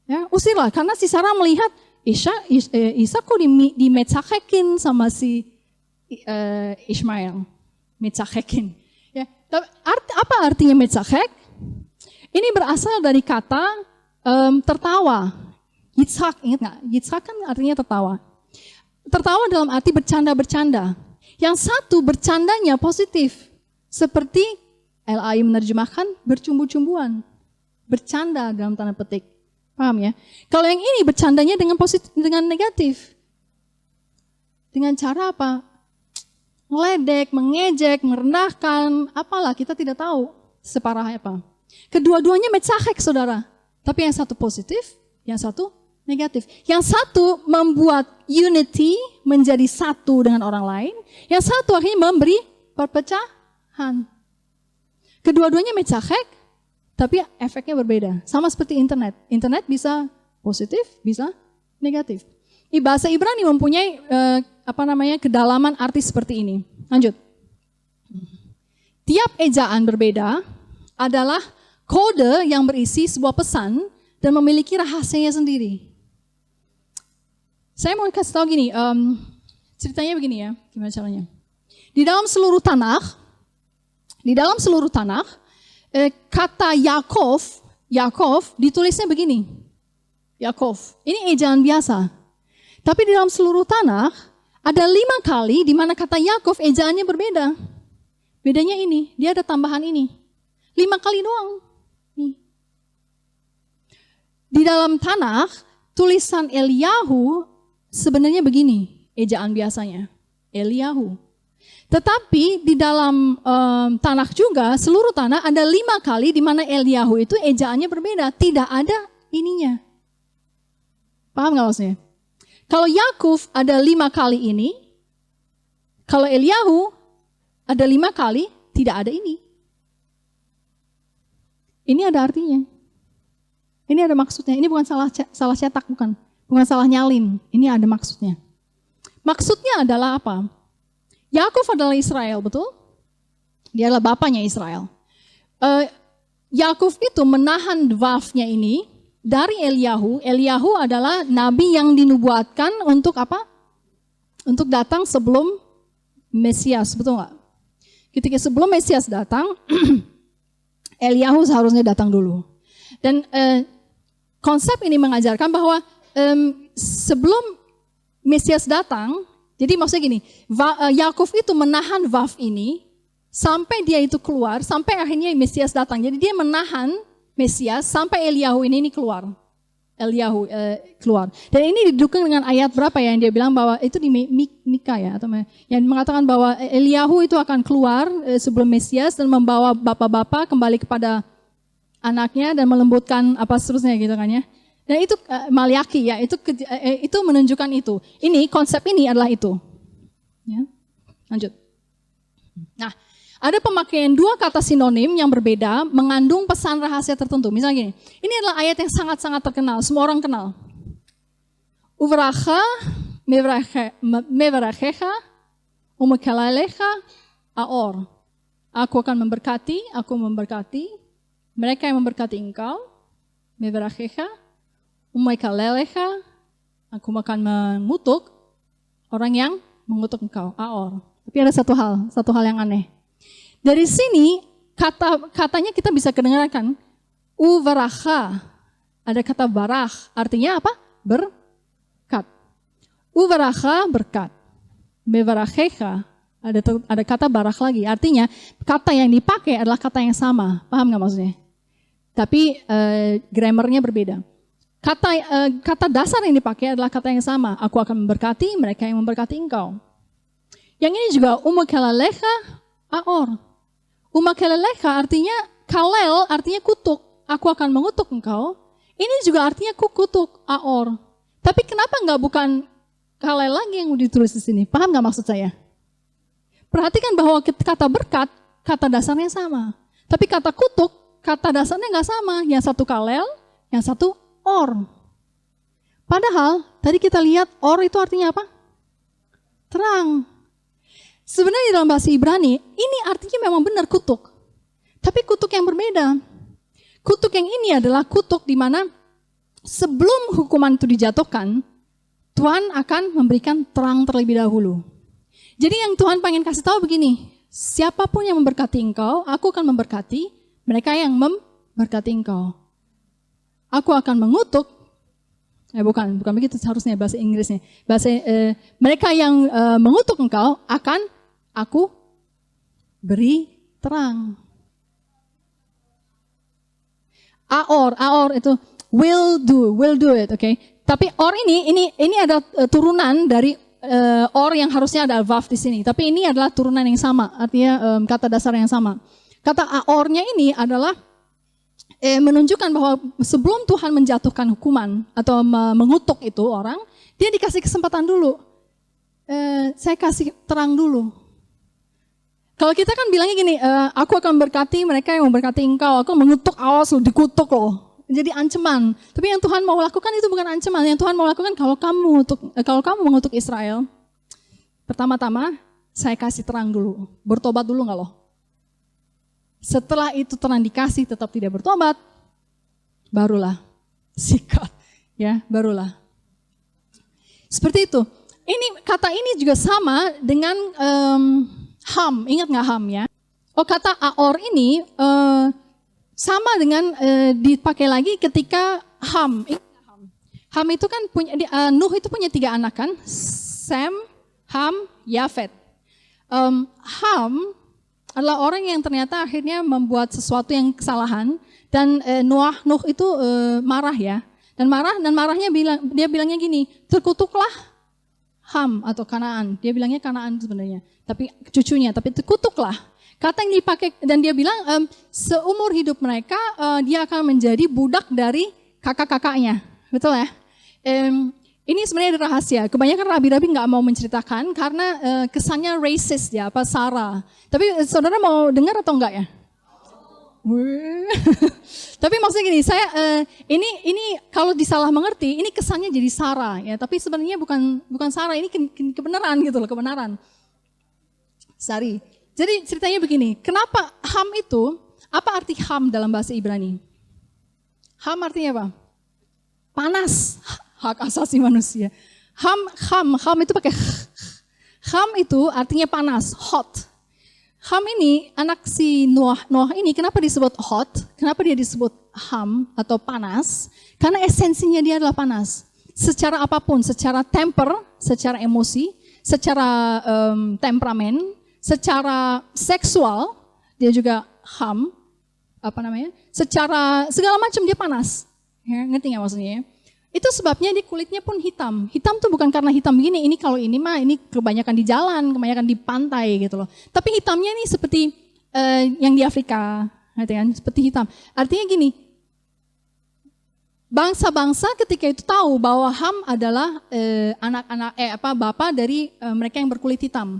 Ya, usirlah karena si Sarah melihat Ishak kok dimetsakekin sama si Ishmael. Metsakekin. Ya, apa artinya metsakek? Ini berasal dari kata tertawa. Yitzhak, ingat gak? Yitzhak kan artinya tertawa. Tertawa dalam arti bercanda-bercanda. Yang satu bercandanya positif. Seperti LAI menerjemahkan bercumbu-cumbuan. Bercanda dalam tanda petik. Paham ya? Kalau yang ini bercandanya dengan positif, dengan negatif. Dengan cara apa? Ngeledek, mengejek, merendahkan, apalah kita tidak tahu separah apa. Kedua-duanya metzachek saudara. Tapi yang satu positif, yang satu negatif. Yang satu membuat unity menjadi satu dengan orang lain. Yang satu akhirnya memberi perpecahan. Kedua-duanya metzachek, tapi efeknya berbeda. Sama seperti internet. Internet bisa positif, bisa negatif. Bahasa Ibrani mempunyai kedalaman arti seperti ini. Lanjut. Tiap ejaan berbeda adalah kode yang berisi sebuah pesan dan memiliki rahasianya sendiri. Saya mau kasih tahu gini, ceritanya begini ya, gimana caranya. Di dalam seluruh Tanakh, kata Yaakov ditulisnya begini. Yaakov, ini ejaan biasa. Tapi di dalam seluruh Tanakh, ada 5 kali di mana kata Yaakov ejaannya berbeda. Bedanya ini, dia ada tambahan ini. 5 kali doang. Nih. Di dalam Tanakh, tulisan Eliyahu sebenarnya begini, ejaan biasanya, Eliyahu. Tetapi di dalam Tanakh juga, seluruh Tanakh ada 5 kali di mana Eliyahu itu ejaannya berbeda, tidak ada ininya. Paham nggak maksudnya? Kalau Yakub ada 5 kali ini, kalau Eliyahu ada 5 kali tidak ada ini. Ini ada artinya. Ini ada maksudnya. Ini bukan salah cetak, bukan salah nyalin. Ini ada maksudnya. Maksudnya adalah apa? Yakub adalah Israel, betul? Dia adalah bapaknya Israel. Yakub itu menahan wafnya ini dari Eliyahu. Eliyahu adalah nabi yang dinubuatkan untuk apa? Untuk datang sebelum Mesias, betul nggak? Ketika sebelum Mesias datang, Eliyahu seharusnya datang dulu. Dan konsep ini mengajarkan bahwa sebelum Mesias datang, jadi maksudnya gini, Yakub itu menahan waf ini sampai dia itu keluar, sampai akhirnya Mesias datang. Jadi dia menahan Mesias sampai Eliyahu ini keluar. Eliyahu keluar. Dan ini didukung dengan ayat berapa ya yang dia bilang bahwa itu di Mika ya, atau yang mengatakan bahwa Eliyahu itu akan keluar sebelum Mesias dan membawa bapak-bapak kembali kepada anaknya dan melembutkan apa seterusnya gitu kan ya. Dan itu Maliaki ya, itu menunjukkan itu. Ini konsep ini adalah itu. Ya. Lanjut. Nah, ada pemakaian 2 kata sinonim yang berbeda mengandung pesan rahasia tertentu. Misalnya gini, ini adalah ayat yang sangat-sangat terkenal, semua orang kenal. Uvracha mevarachecha umekalalecha aor. Aku akan memberkati, mereka yang memberkati engkau, mevarachecha umekalalecha, aku akan mengutuk orang yang mengutuk engkau, aor. Tapi ada satu hal yang aneh. Dari sini katanya kita bisa kedengarkan uvaracha, ada kata barach, artinya apa? Berkat. Uvaracha berkat. Mevarachecha Ada kata barak lagi. Artinya kata yang dipakai adalah kata yang sama. Paham nggak maksudnya? Tapi grammarnya berbeda. Kata dasar yang dipakai adalah kata yang sama. Aku akan memberkati mereka yang memberkati engkau. Yang ini juga umakelalecha aor. Umakelalecha artinya kalel, artinya kutuk. Aku akan mengutuk engkau. Ini juga artinya kutuk aor. Tapi kenapa nggak bukan kalel lagi yang ditulis di sini? Paham nggak maksud saya? Perhatikan bahwa kata berkat, kata dasarnya sama. Tapi kata kutuk, kata dasarnya nggak sama. Yang satu kalel, yang satu or. Padahal tadi kita lihat or itu artinya apa? Terang. Sebenarnya dalam bahasa Ibrani, ini artinya memang benar kutuk. Tapi kutuk yang berbeda. Kutuk yang ini adalah kutuk di mana sebelum hukuman itu dijatuhkan, Tuhan akan memberikan terang terlebih dahulu. Jadi yang Tuhan pengen kasih tahu begini, siapapun yang memberkati engkau, aku akan memberkati mereka yang memberkati engkau. Aku akan mengutuk, bukan begitu seharusnya bahasa Inggrisnya. Mereka yang mengutuk engkau akan aku beri terang. Aor itu will do it, oke. Tapi or ini ada turunan dari or yang harusnya ada vav di sini. Tapi ini adalah turunan yang sama, artinya kata dasar yang sama. Kata aornya ini adalah menunjukkan bahwa sebelum Tuhan menjatuhkan hukuman atau mengutuk itu orang, dia dikasih kesempatan dulu. Saya kasih terang dulu. Kalau kita kan bilangnya gini, aku akan berkati mereka yang memberkati engkau, aku mengutuk, awas lu dikutuk loh. Jadi ancaman. Tapi yang Tuhan mau lakukan itu bukan ancaman. Yang Tuhan mau lakukan kalau kamu mengutuk Israel, pertama-tama saya kasih terang dulu. Bertobat dulu nggak loh? Setelah itu terang dikasih tetap tidak bertobat, barulah sikat, ya barulah. Seperti itu. Kata ini juga sama dengan ham, ingat nggak ham ya? Kata aor ini sama dengan dipakai lagi ketika ham. Ham itu kan punya, Nuh itu punya 3 anak kan? Sem, Ham, Yafet. Ham adalah orang yang ternyata akhirnya membuat sesuatu yang kesalahan dan Nuh itu marah ya. Dan marahnya dia bilangnya gini, terkutuklah Ham atau Kanaan. Dia bilangnya Kanaan sebenarnya, tapi cucunya, tapi terkutuklah. Kata yang dipakai dan dia bilang seumur hidup mereka dia akan menjadi budak dari kakak-kakaknya. Betul ya? Ini sebenarnya ada rahasia. Kebanyakan rabi-rabi nggak mau menceritakan karena kesannya racist ya, apa sara. Tapi saudara mau dengar atau enggak ya? Tapi maksudnya gini, ini kalau disalah mengerti, ini kesannya jadi sara ya. Tapi sebenarnya bukan sara, ini kebenaran gitu loh, kebenaran. Sari. Jadi ceritanya begini, kenapa ham itu, apa arti ham dalam bahasa Ibrani? Ham artinya apa? Panas, hak asasi manusia. Ham itu pakai ham itu artinya panas, hot. Ham ini anak si Noah ini kenapa disebut hot? Kenapa dia disebut ham atau panas? Karena esensinya dia adalah panas. Secara apapun, secara temper, secara emosi, secara temperamen, secara seksual dia juga ham, secara segala macam dia panas. Ya, ngerti nggak maksudnya? Ya? Itu sebabnya di kulitnya pun hitam. Hitam tuh bukan karena hitam begini, ini kalau ini kebanyakan di jalan, kebanyakan di pantai gitu loh. Tapi hitamnya ini seperti yang di Afrika, ngerti kan? Seperti hitam. Artinya gini, bangsa-bangsa ketika itu tahu bahwa Ham adalah bapak dari mereka yang berkulit hitam.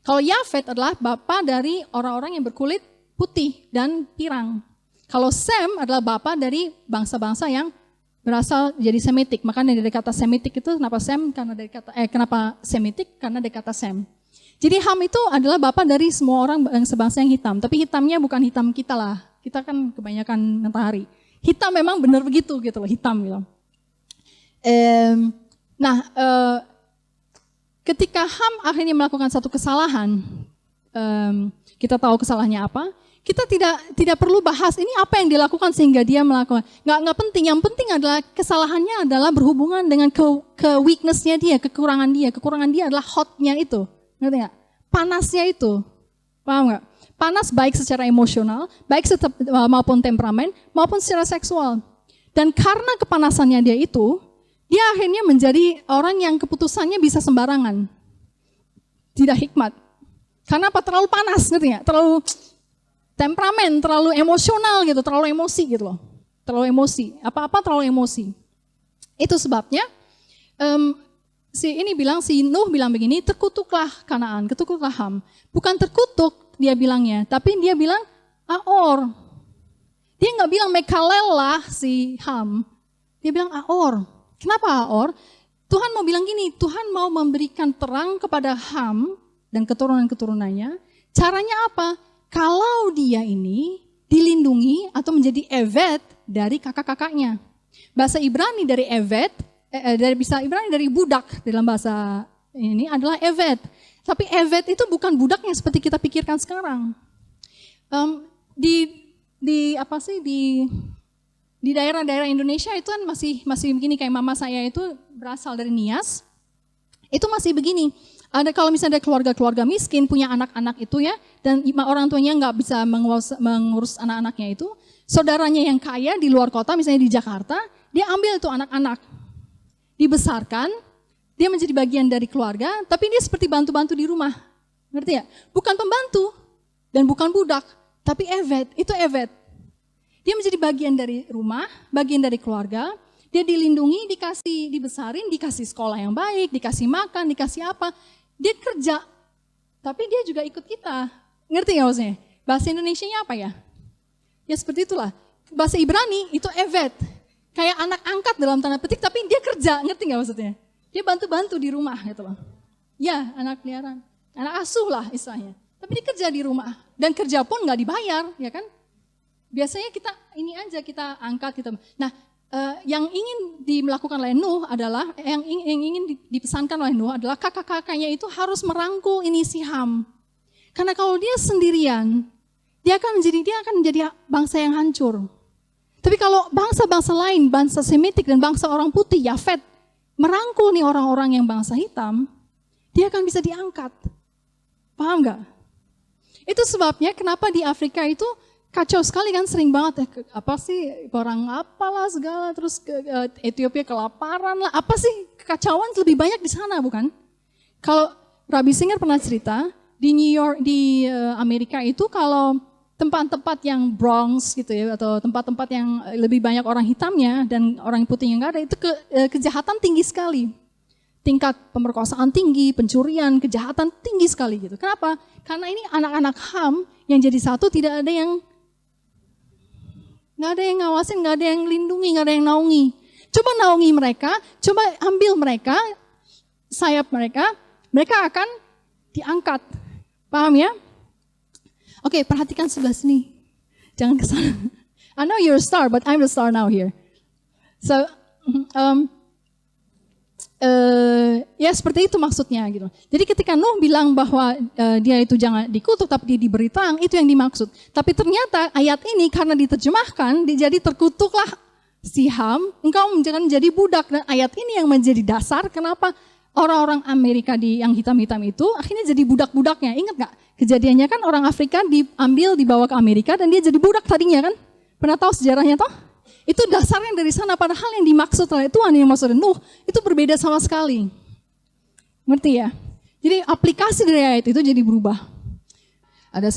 Kalau Yafet adalah bapak dari orang-orang yang berkulit putih dan pirang. Kalau Sem adalah bapak dari bangsa-bangsa yang berasal jadi Semitik. Makanya dari kata Semitik itu kenapa Sem? Kenapa Semitik? Karena dari kata Sem. Jadi Ham itu adalah bapak dari semua orang sebangsa yang hitam. Tapi hitamnya bukan hitam kita lah. Kita kan kebanyakan matahari. Hitam memang benar begitu gitu loh, hitam gitu. Ketika Ham akhirnya melakukan satu kesalahan, kita tahu kesalahannya apa. Kita tidak perlu bahas ini apa yang dilakukan sehingga dia melakukan. Nggak penting. Yang penting adalah kesalahannya adalah berhubungan dengan ke weakness-nya dia, kekurangan dia. Kekurangan dia adalah hot-nya itu. Ngerti nggak? panasnya itu. Paham nggak? Panas baik secara emosional, baik maupun temperamen, maupun secara seksual. Dan karena kepanasannya dia itu, dia akhirnya menjadi orang yang keputusannya bisa sembarangan. Tidak hikmat. Karena apa? Terlalu panas, ngerti nggak? Terlalu temperamen, terlalu emosional gitu, terlalu emosi gitu loh. Terlalu emosi, apa-apa terlalu emosi. Itu sebabnya si Nuh bilang begini, terkutuklah Kanaan, terkutuklah Ham. Bukan terkutuk dia bilangnya, tapi dia bilang Aor. Dia nggak bilang Mekalel lah si Ham, dia bilang Aor. Kenapa Aor? Tuhan mau bilang gini, Tuhan mau memberikan terang kepada Ham dan keturunan-keturunannya. Caranya apa? Kalau dia ini dilindungi atau menjadi Evet dari kakak-kakaknya. Bahasa Ibrani dari Evet, bahasa Ibrani dari budak dalam bahasa ini adalah Evet. Tapi Evet itu bukan budak yang seperti kita pikirkan sekarang. Di daerah-daerah Indonesia itu kan masih begini, kayak mama saya itu berasal dari Nias. Itu masih begini. Ada kalau misalnya ada keluarga-keluarga miskin punya anak-anak itu ya, dan orang tuanya nggak bisa mengurus anak-anaknya itu, saudaranya yang kaya di luar kota, misalnya di Jakarta, dia ambil itu anak-anak, dibesarkan, dia menjadi bagian dari keluarga, tapi dia seperti bantu-bantu di rumah, ngerti ya? Bukan pembantu dan bukan budak, tapi Evet, itu Evet. Dia menjadi bagian dari rumah, bagian dari keluarga, dia dilindungi, dibesarin, dikasih sekolah yang baik, dikasih makan, dikasih apa. Dia kerja, tapi dia juga ikut kita. Ngerti nggak maksudnya? Bahasa Indonesianya apa ya? Ya seperti itulah. Bahasa Ibrani itu Evet. Kayak anak angkat dalam tanda petik, tapi dia kerja, ngerti nggak maksudnya? Dia bantu-bantu di rumah gitu loh. Ya, anak peliharaan. Anak asuh lah istilahnya. Tapi dia kerja di rumah. Dan kerja pun nggak dibayar, ya kan? Biasanya kita angkat gitu. Nah, yang ingin dilakukan oleh Nuh adalah, yang ingin dipesankan oleh Nuh adalah kakak-kakaknya itu harus merangkul ini si Ham. Karena kalau dia sendirian, dia akan menjadi bangsa yang hancur. Tapi kalau bangsa-bangsa lain, bangsa Semitik dan bangsa orang putih, Yafet, merangkul nih orang-orang yang bangsa hitam, dia akan bisa diangkat. Paham gak? Itu sebabnya kenapa di Afrika itu kacau sekali kan, sering banget orang apalah segala, terus Ethiopia kelaparan lah, apa sih kekacauan lebih banyak di sana bukan? Kalau Rabbi Singer pernah cerita, di New York, di Amerika itu kalau tempat-tempat yang Bronx gitu ya, atau tempat-tempat yang lebih banyak orang hitamnya dan orang putih yang nggak ada, itu kejahatan tinggi sekali. Tingkat pemerkosaan tinggi, pencurian, kejahatan tinggi sekali gitu. Kenapa? Karena ini anak-anak Ham yang jadi satu, nggak ada yang ngawasin, nggak ada yang lindungi, nggak ada yang naungi. Coba naungi mereka, coba ambil mereka, sayap mereka akan diangkat. Paham ya? Oke, perhatikan sebelah sini. Jangan ke sana. I know you're a star, but I'm the star now here. So, ya seperti itu maksudnya gitu. Jadi ketika Nuh bilang bahwa dia itu jangan dikutuk, tapi dia diberi terang, itu yang dimaksud. Tapi ternyata ayat ini karena diterjemahkan, jadi terkutuklah si Ham, engkau jangan menjadi budak. Dan ayat ini yang menjadi dasar kenapa orang-orang Amerika yang hitam-hitam itu akhirnya jadi budak-budaknya. Ingat gak? Kejadiannya kan orang Afrika dibawa ke Amerika dan dia jadi budak tadinya kan. Pernah tahu sejarahnya toh? Itu dasarnya dari sana, padahal yang dimaksud oleh Tuhan, yang maksud Nuh, itu berbeda sama sekali. Ngerti ya? Jadi aplikasi dari ayat itu jadi berubah. Ada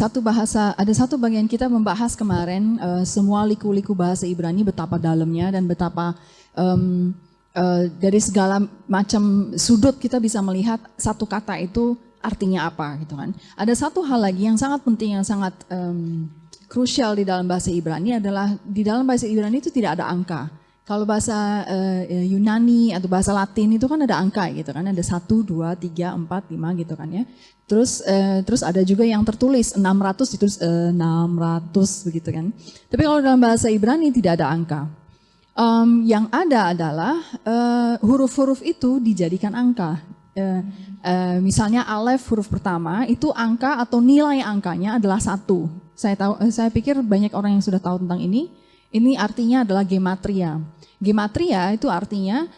satu bagian kita membahas kemarin, semua liku-liku bahasa Ibrani betapa dalamnya dan betapa dari segala macam sudut kita bisa melihat satu kata itu artinya apa gitu kan. Ada satu hal lagi yang sangat penting, yang sangat krusial di dalam bahasa Ibrani adalah di dalam bahasa Ibrani itu tidak ada angka. Kalau bahasa Yunani atau bahasa Latin itu kan ada angka gitu kan, ada 1, 2, 3, 4, 5 gitu kan ya. Terus ada juga yang tertulis 600 ditulis 600 begitu kan. Tapi kalau dalam bahasa Ibrani tidak ada angka. Yang ada adalah huruf-huruf itu dijadikan angka. Misalnya alef huruf pertama itu angka atau nilai angkanya adalah 1. Saya pikir banyak orang yang sudah tahu tentang ini. Ini artinya adalah gematria. Gematria itu artinya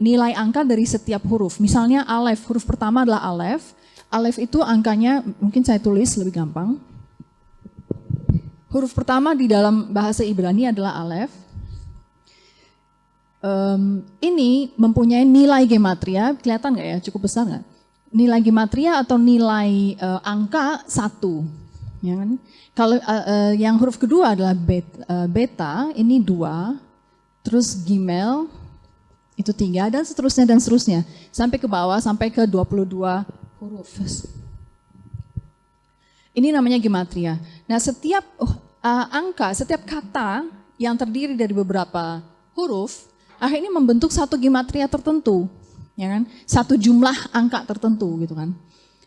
nilai angka dari setiap huruf. Misalnya alef, huruf pertama adalah alef, Alef itu angkanya, mungkin saya tulis lebih gampang. Huruf pertama di dalam bahasa Ibrani adalah Alef. Ini mempunyai nilai gematria, kelihatan nggak ya, cukup besar nggak? Nilai gematria atau nilai angka 1. Ya kan? Kalau yang huruf kedua adalah beta, ini 2, terus gimel, itu 3, dan seterusnya, sampai ke bawah, sampai ke 22 huruf. Ini namanya gematria. Nah, setiap angka, setiap kata yang terdiri dari beberapa huruf, akhirnya membentuk satu gematria tertentu, ya kan? Satu jumlah angka tertentu gitu kan.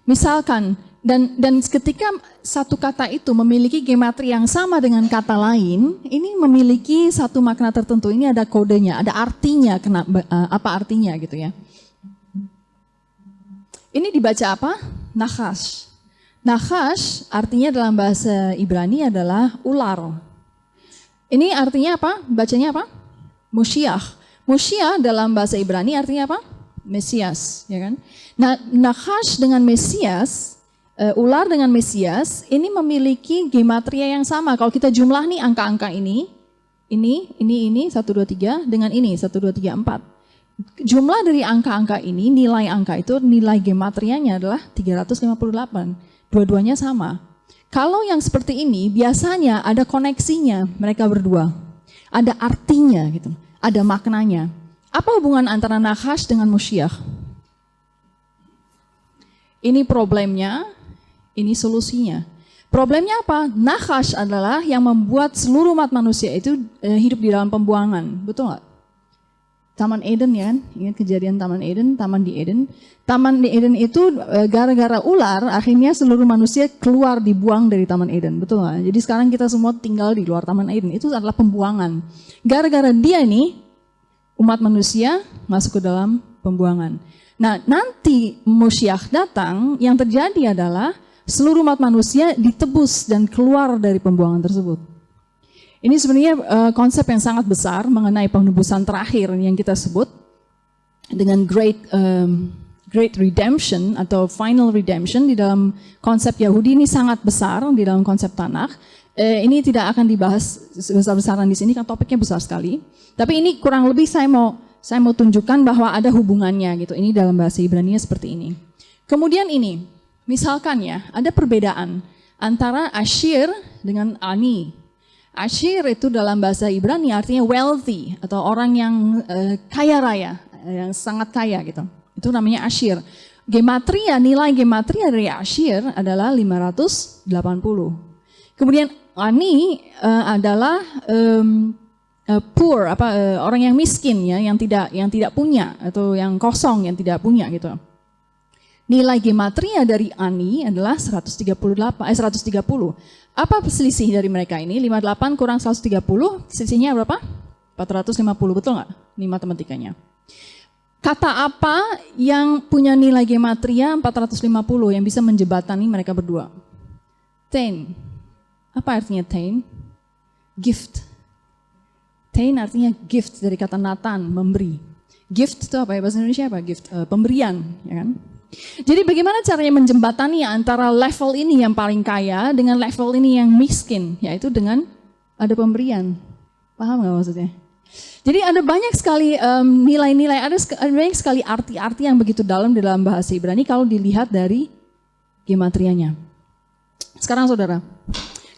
Misalkan, dan ketika satu kata itu memiliki gematria yang sama dengan kata lain, ini memiliki satu makna tertentu. Ini ada kodenya, ada artinya, apa artinya gitu ya. Ini dibaca apa? Nachash. Nachash artinya dalam bahasa Ibrani adalah ular. Ini artinya apa? Bacanya apa? Moshiach. Moshiach dalam bahasa Ibrani artinya apa? Mesias, ya kan? Nah, Nachash dengan Mesias, ular dengan Mesias, ini memiliki gematria yang sama. Kalau kita jumlah nih angka-angka ini 1, 2, 3, dengan ini 1, 2, 3, 4. Jumlah dari angka-angka ini, nilai angka itu, nilai gematrianya adalah 358. Dua-duanya sama. Kalau yang seperti ini, biasanya ada koneksinya mereka berdua. Ada artinya gitu, ada maknanya. Apa hubungan antara Nachash dengan Moshiach? Ini problemnya, ini solusinya. Problemnya apa? Nachash adalah yang membuat seluruh umat manusia itu hidup di dalam pembuangan. Betul nggak? Taman Eden ya kan, ingat kejadian Taman Eden, Taman di Eden. Taman di Eden itu gara-gara ular, akhirnya seluruh manusia keluar dibuang dari Taman Eden, betul nggak? Jadi sekarang kita semua tinggal di luar Taman Eden, itu adalah pembuangan. Gara-gara dia ini, umat manusia masuk ke dalam pembuangan. Nah, nanti Moshiach datang, yang terjadi adalah seluruh umat manusia ditebus dan keluar dari pembuangan tersebut. Ini sebenarnya konsep yang sangat besar mengenai penebusan terakhir yang kita sebut dengan great redemption atau final redemption di dalam konsep Yahudi ini sangat besar di dalam konsep Tanakh. Ini tidak akan dibahas besar-besaran di sini kan topiknya besar sekali. Tapi ini kurang lebih saya mau tunjukkan bahwa ada hubungannya gitu. Ini dalam bahasa Ibrani seperti ini. Kemudian ini, misalkan ya, ada perbedaan antara Ashir dengan Ani. Ashir itu dalam bahasa Ibrani artinya wealthy atau orang yang kaya raya, yang sangat kaya gitu. Itu namanya Ashir. Gematria, nilai gematria dari Ashir adalah 580. Kemudian Ani adalah poor, orang yang miskin ya, yang tidak punya atau yang kosong, yang tidak punya gitu. Nilai gematria dari Ani adalah 130. Apa selisih dari mereka ini? 58 kurang 130, selisihnya berapa? 450, betul nggak? Ini matematikanya. Kata apa yang punya nilai gematria 450 yang bisa menjebatani mereka berdua? Tain. Apa artinya tain? Gift. Tain artinya gift dari kata Nathan, memberi. Gift itu apa ya? Bahasa Indonesia apa? Gift, pemberian, ya kan? Jadi bagaimana caranya menjembatani antara level ini yang paling kaya dengan level ini yang miskin, yaitu dengan ada pemberian. Paham nggak maksudnya? Jadi ada banyak sekali nilai-nilai, ada banyak sekali arti-arti yang begitu dalam di dalam bahasa Ibrani kalau dilihat dari gematrianya. Sekarang saudara,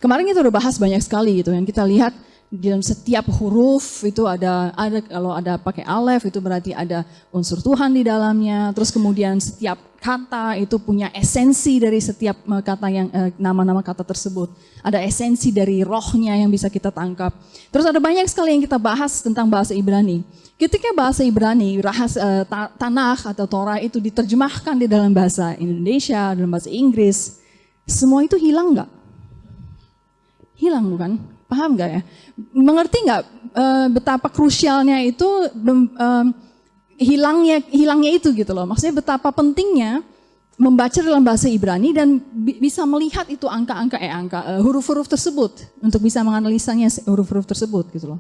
kemarin kita udah bahas banyak sekali gitu yang kita lihat di dalam setiap huruf itu ada kalau ada pakai alef itu berarti ada unsur Tuhan di dalamnya. Terus kemudian setiap kata itu punya esensi dari setiap kata yang nama-nama kata tersebut. Ada esensi dari rohnya yang bisa kita tangkap. Terus ada banyak sekali yang kita bahas tentang bahasa Ibrani. Ketika bahasa Ibrani, Tanakh atau Torah itu diterjemahkan di dalam bahasa Indonesia, dalam bahasa Inggris, semua itu hilang nggak? Hilang bukan? Paham nggak ya? Mengerti nggak betapa krusialnya itu hilangnya itu gitu loh. Maksudnya betapa pentingnya membaca dalam bahasa Ibrani dan bisa melihat itu huruf-huruf tersebut untuk bisa menganalisanya huruf-huruf tersebut gitu loh.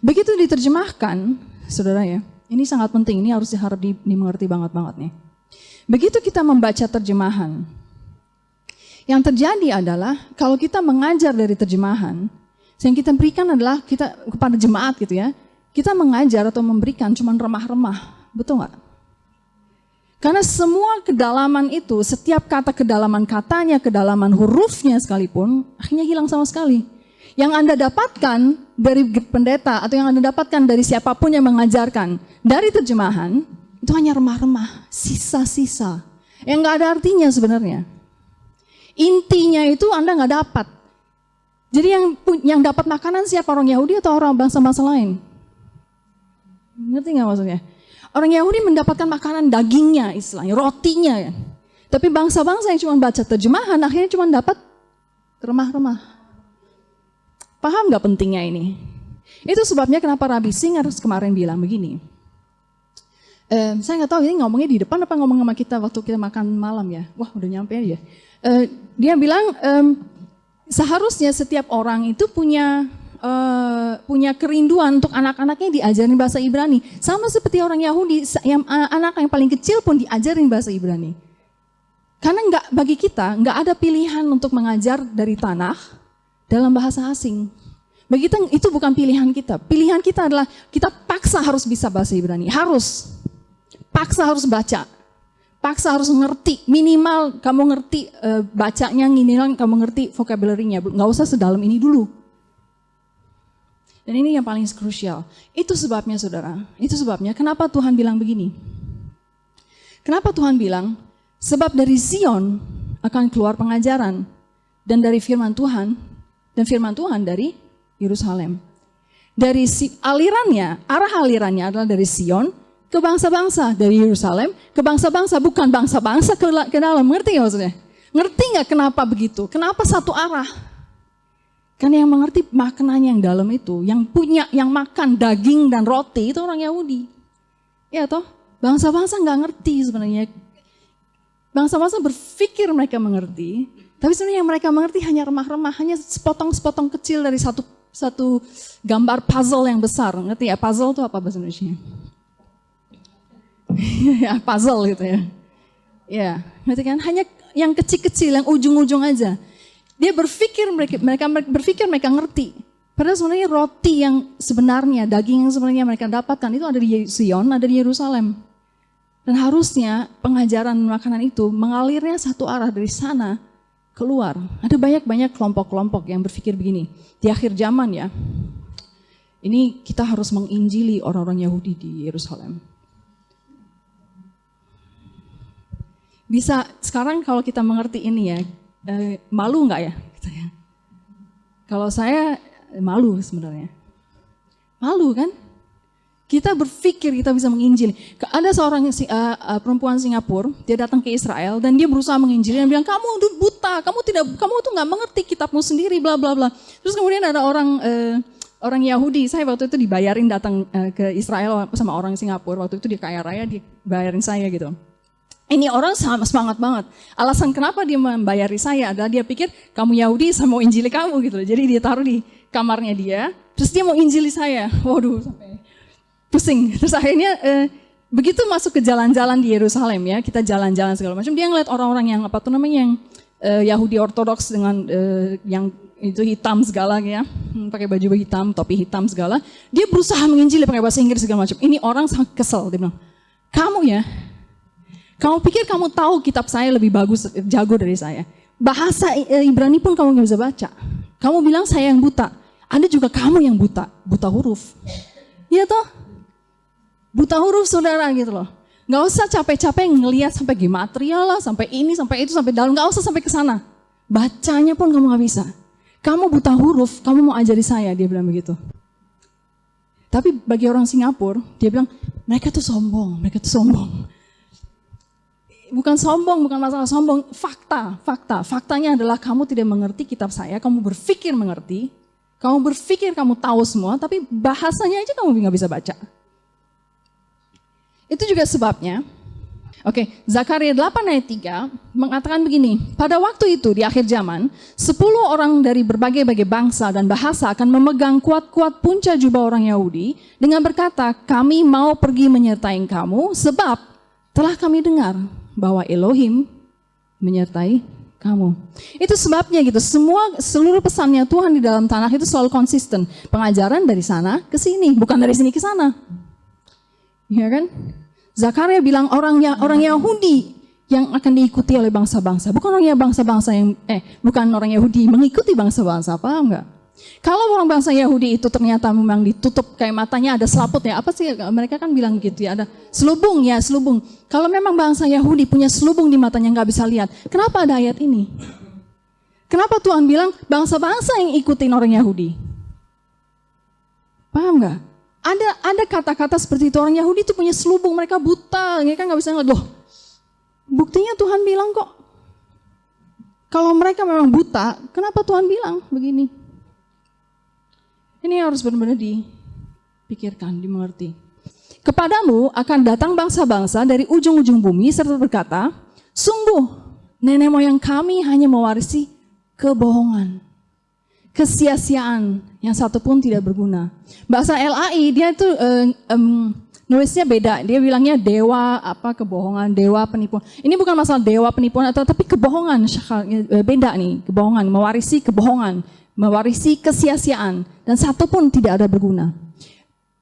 Begitu diterjemahkan, saudara ya, ini sangat penting. Ini harus dimengerti banget nih. Begitu kita membaca terjemahan, yang terjadi adalah kalau kita mengajar dari terjemahan, yang kita berikan adalah kita kepada jemaat gitu ya, kita mengajar atau memberikan cuma remah-remah, betul nggak? Karena semua kedalaman itu, setiap kata kedalaman katanya, kedalaman hurufnya sekalipun, akhirnya hilang sama sekali. Yang Anda dapatkan dari pendeta atau yang Anda dapatkan dari siapapun yang mengajarkan dari terjemahan, itu hanya remah-remah, sisa-sisa, yang nggak ada artinya sebenarnya. Intinya itu Anda nggak dapat. Jadi yang dapat makanan siapa, orang Yahudi atau orang bangsa-bangsa lain? Ngerti nggak maksudnya? Orang Yahudi mendapatkan makanan dagingnya, istilahnya, rotinya ya. Tapi bangsa-bangsa yang cuma baca terjemahan akhirnya cuma dapat remah-remah. Paham nggak pentingnya ini? Itu sebabnya kenapa Rabbi Singer kemarin bilang begini. Saya nggak tahu ini ngomongnya di depan apa ngomong sama kita waktu kita makan malam ya. Wah udah nyampe aja. Dia bilang seharusnya setiap orang itu punya kerinduan untuk anak-anaknya diajarin bahasa Ibrani. Sama seperti orang Yahudi, anak yang paling kecil pun diajarin bahasa Ibrani. Karena bagi kita nggak ada pilihan untuk mengajar dari tanah dalam bahasa asing. Bagi kita itu bukan pilihan kita. Pilihan kita adalah kita paksa harus bisa bahasa Ibrani. Harus. Paksa harus baca. Paksa harus ngerti, minimal kamu ngerti bacanya, minimal kamu ngerti vocabulary-nya, nggak usah sedalam ini dulu. Dan ini yang paling krusial. Itu sebabnya saudara, itu sebabnya kenapa Tuhan bilang begini. Kenapa Tuhan bilang, sebab dari Zion akan keluar pengajaran, dan dari firman Tuhan, dan firman Tuhan dari Yerusalem. Dari alirannya, arah alirannya adalah dari Zion, ke bangsa-bangsa, dari Yerusalem ke bangsa-bangsa, bukan bangsa-bangsa ke dalam. Ngerti nggak maksudnya? Ngerti nggak kenapa begitu? Kenapa satu arah? Karena yang mengerti makanannya yang dalam itu, yang punya, yang makan daging dan roti itu orang Yahudi. Ya toh, bangsa-bangsa nggak ngerti sebenarnya. Bangsa-bangsa berpikir mereka mengerti, tapi sebenarnya yang mereka mengerti hanya remah-remah, hanya sepotong-sepotong kecil dari satu gambar puzzle yang besar. Ngerti ya? Puzzle itu apa bahasa Indonesia? Ya, puzzle gitu ya. Ya, ngerti kan? Hanya yang kecil-kecil, yang ujung-ujung aja. Dia berpikir mereka berpikir mereka ngerti. Padahal sebenarnya roti yang sebenarnya, daging yang sebenarnya mereka dapatkan itu ada di Zion, ada di Yerusalem. Dan harusnya pengajaran makanan itu mengalirnya satu arah dari sana keluar. Ada banyak kelompok-kelompok yang berpikir begini. Di akhir zaman ya, ini kita harus menginjili orang-orang Yahudi di Yerusalem. Bisa sekarang kalau kita mengerti ini ya, malu nggak ya? Kalau saya malu sebenarnya. Malu kan? Kita berpikir kita bisa menginjili. Ada seorang perempuan Singapura, dia datang ke Israel dan dia berusaha menginjili dan bilang, kamu buta, kamu tuh nggak mengerti kitabmu sendiri, bla bla bla. Terus kemudian ada orang Yahudi, saya waktu itu dibayarin datang ke Israel sama orang Singapura, waktu itu dia kaya raya, dibayarin saya gitu. Ini orang sama semangat banget. Alasan kenapa dia membayari saya adalah dia pikir kamu Yahudi, saya mau injili kamu gitu. Jadi dia taruh di kamarnya dia, terus dia mau injili saya. Waduh, sampai pusing. Terus akhirnya begitu masuk ke jalan-jalan di Yerusalem ya, kita jalan-jalan segala macam. Dia ngeliat orang-orang yang yang Yahudi Ortodoks dengan yang itu hitam segala ya, pakai baju hitam, topi hitam segala. Dia berusaha menginjili pakai bahasa Inggris segala macam. Ini orang sangat kesel. Dia bilang, kamu pikir kamu tahu kitab saya lebih bagus, jago dari saya. Bahasa Ibrani pun kamu nggak bisa baca. Kamu bilang saya yang buta. Ada juga kamu yang buta huruf. Iya toh? Buta huruf saudara gitu loh. Nggak usah capek-capek ngelihat sampai gematria lah, sampai ini, sampai itu, sampai dalam. Nggak usah sampai ke sana. Bacanya pun kamu nggak bisa. Kamu buta huruf, kamu mau ajari saya, dia bilang begitu. Tapi bagi orang Singapura, dia bilang mereka tuh sombong. Bukan sombong, bukan masalah sombong, fakta. Faktanya adalah kamu tidak mengerti kitab saya, kamu berpikir mengerti, kamu berpikir kamu tahu semua, tapi bahasanya aja kamu nggak bisa baca. Itu juga sebabnya, Zakaria 8 ayat 3 mengatakan begini, pada waktu itu di akhir zaman, 10 orang dari berbagai-bagai bangsa dan bahasa akan memegang kuat-kuat punca jubah orang Yahudi dengan berkata, kami mau pergi menyertai kamu sebab telah kami dengar. bahwa Elohim menyertai kamu. Itu sebabnya gitu, seluruh pesannya Tuhan di dalam Tanakh itu selalu konsisten. Pengajaran dari sana ke sini, bukan dari sini ke sana. Ya kan? Zakaria bilang orang Yahudi yang akan diikuti oleh bangsa-bangsa, bukan orang bangsa-bangsa yang bukan orang Yahudi mengikuti bangsa-bangsa, paham enggak? Kalau orang bangsa Yahudi itu ternyata memang ditutup kayak matanya ada selaput ya, apa sih mereka kan bilang gitu ya, ada selubung ya, selubung. Kalau memang bangsa Yahudi punya selubung di matanya nggak bisa lihat, kenapa ada ayat ini? Kenapa Tuhan bilang bangsa-bangsa yang ikutin orang Yahudi? Paham nggak? Ada kata-kata seperti itu, orang Yahudi itu punya selubung, mereka buta, mereka nggak bisa ngeliat. Loh, buktinya Tuhan bilang kok, kalau mereka memang buta, kenapa Tuhan bilang begini? Ini harus benar-benar dipikirkan, dimengerti. Kepadamu akan datang bangsa-bangsa dari ujung-ujung bumi serta berkata, sungguh nenek moyang kami hanya mewarisi kebohongan, kesia-siaan yang satu pun tidak berguna. Bahasa LAI dia itu nulisnya beda, dia bilangnya dewa kebohongan, dewa penipuan. Ini bukan masalah dewa penipuan tapi kebohongan, beda nih, kebohongan, mewarisi kebohongan, mewarisi kesia-siaan dan satu pun tidak ada berguna.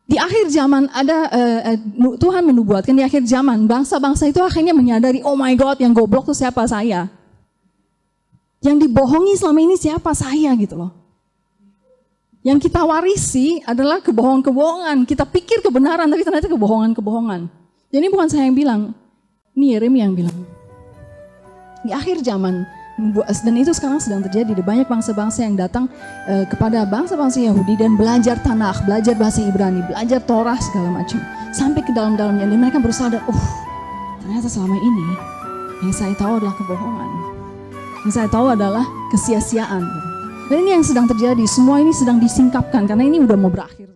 Di akhir zaman Tuhan menubuatkan di akhir zaman bangsa-bangsa itu akhirnya menyadari, oh my God, yang goblok itu siapa? Saya. Yang dibohongi selama ini siapa? Saya gitu loh. Yang kita warisi adalah kebohongan-kebohongan. Kita pikir kebenaran tapi ternyata kebohongan-kebohongan. Jadi bukan saya yang bilang, ini Yeremia yang bilang. Di akhir zaman, dan itu sekarang sedang terjadi, di banyak bangsa-bangsa yang datang kepada bangsa-bangsa Yahudi dan belajar Tanakh, belajar bahasa Ibrani, belajar Torah segala macam, sampai ke dalam-dalamnya dan mereka bersadar, ternyata selama ini yang saya tahu adalah kebohongan, yang saya tahu adalah kesia-siaan. Dan ini yang sedang terjadi, semua ini sedang disingkapkan karena ini udah mau berakhir.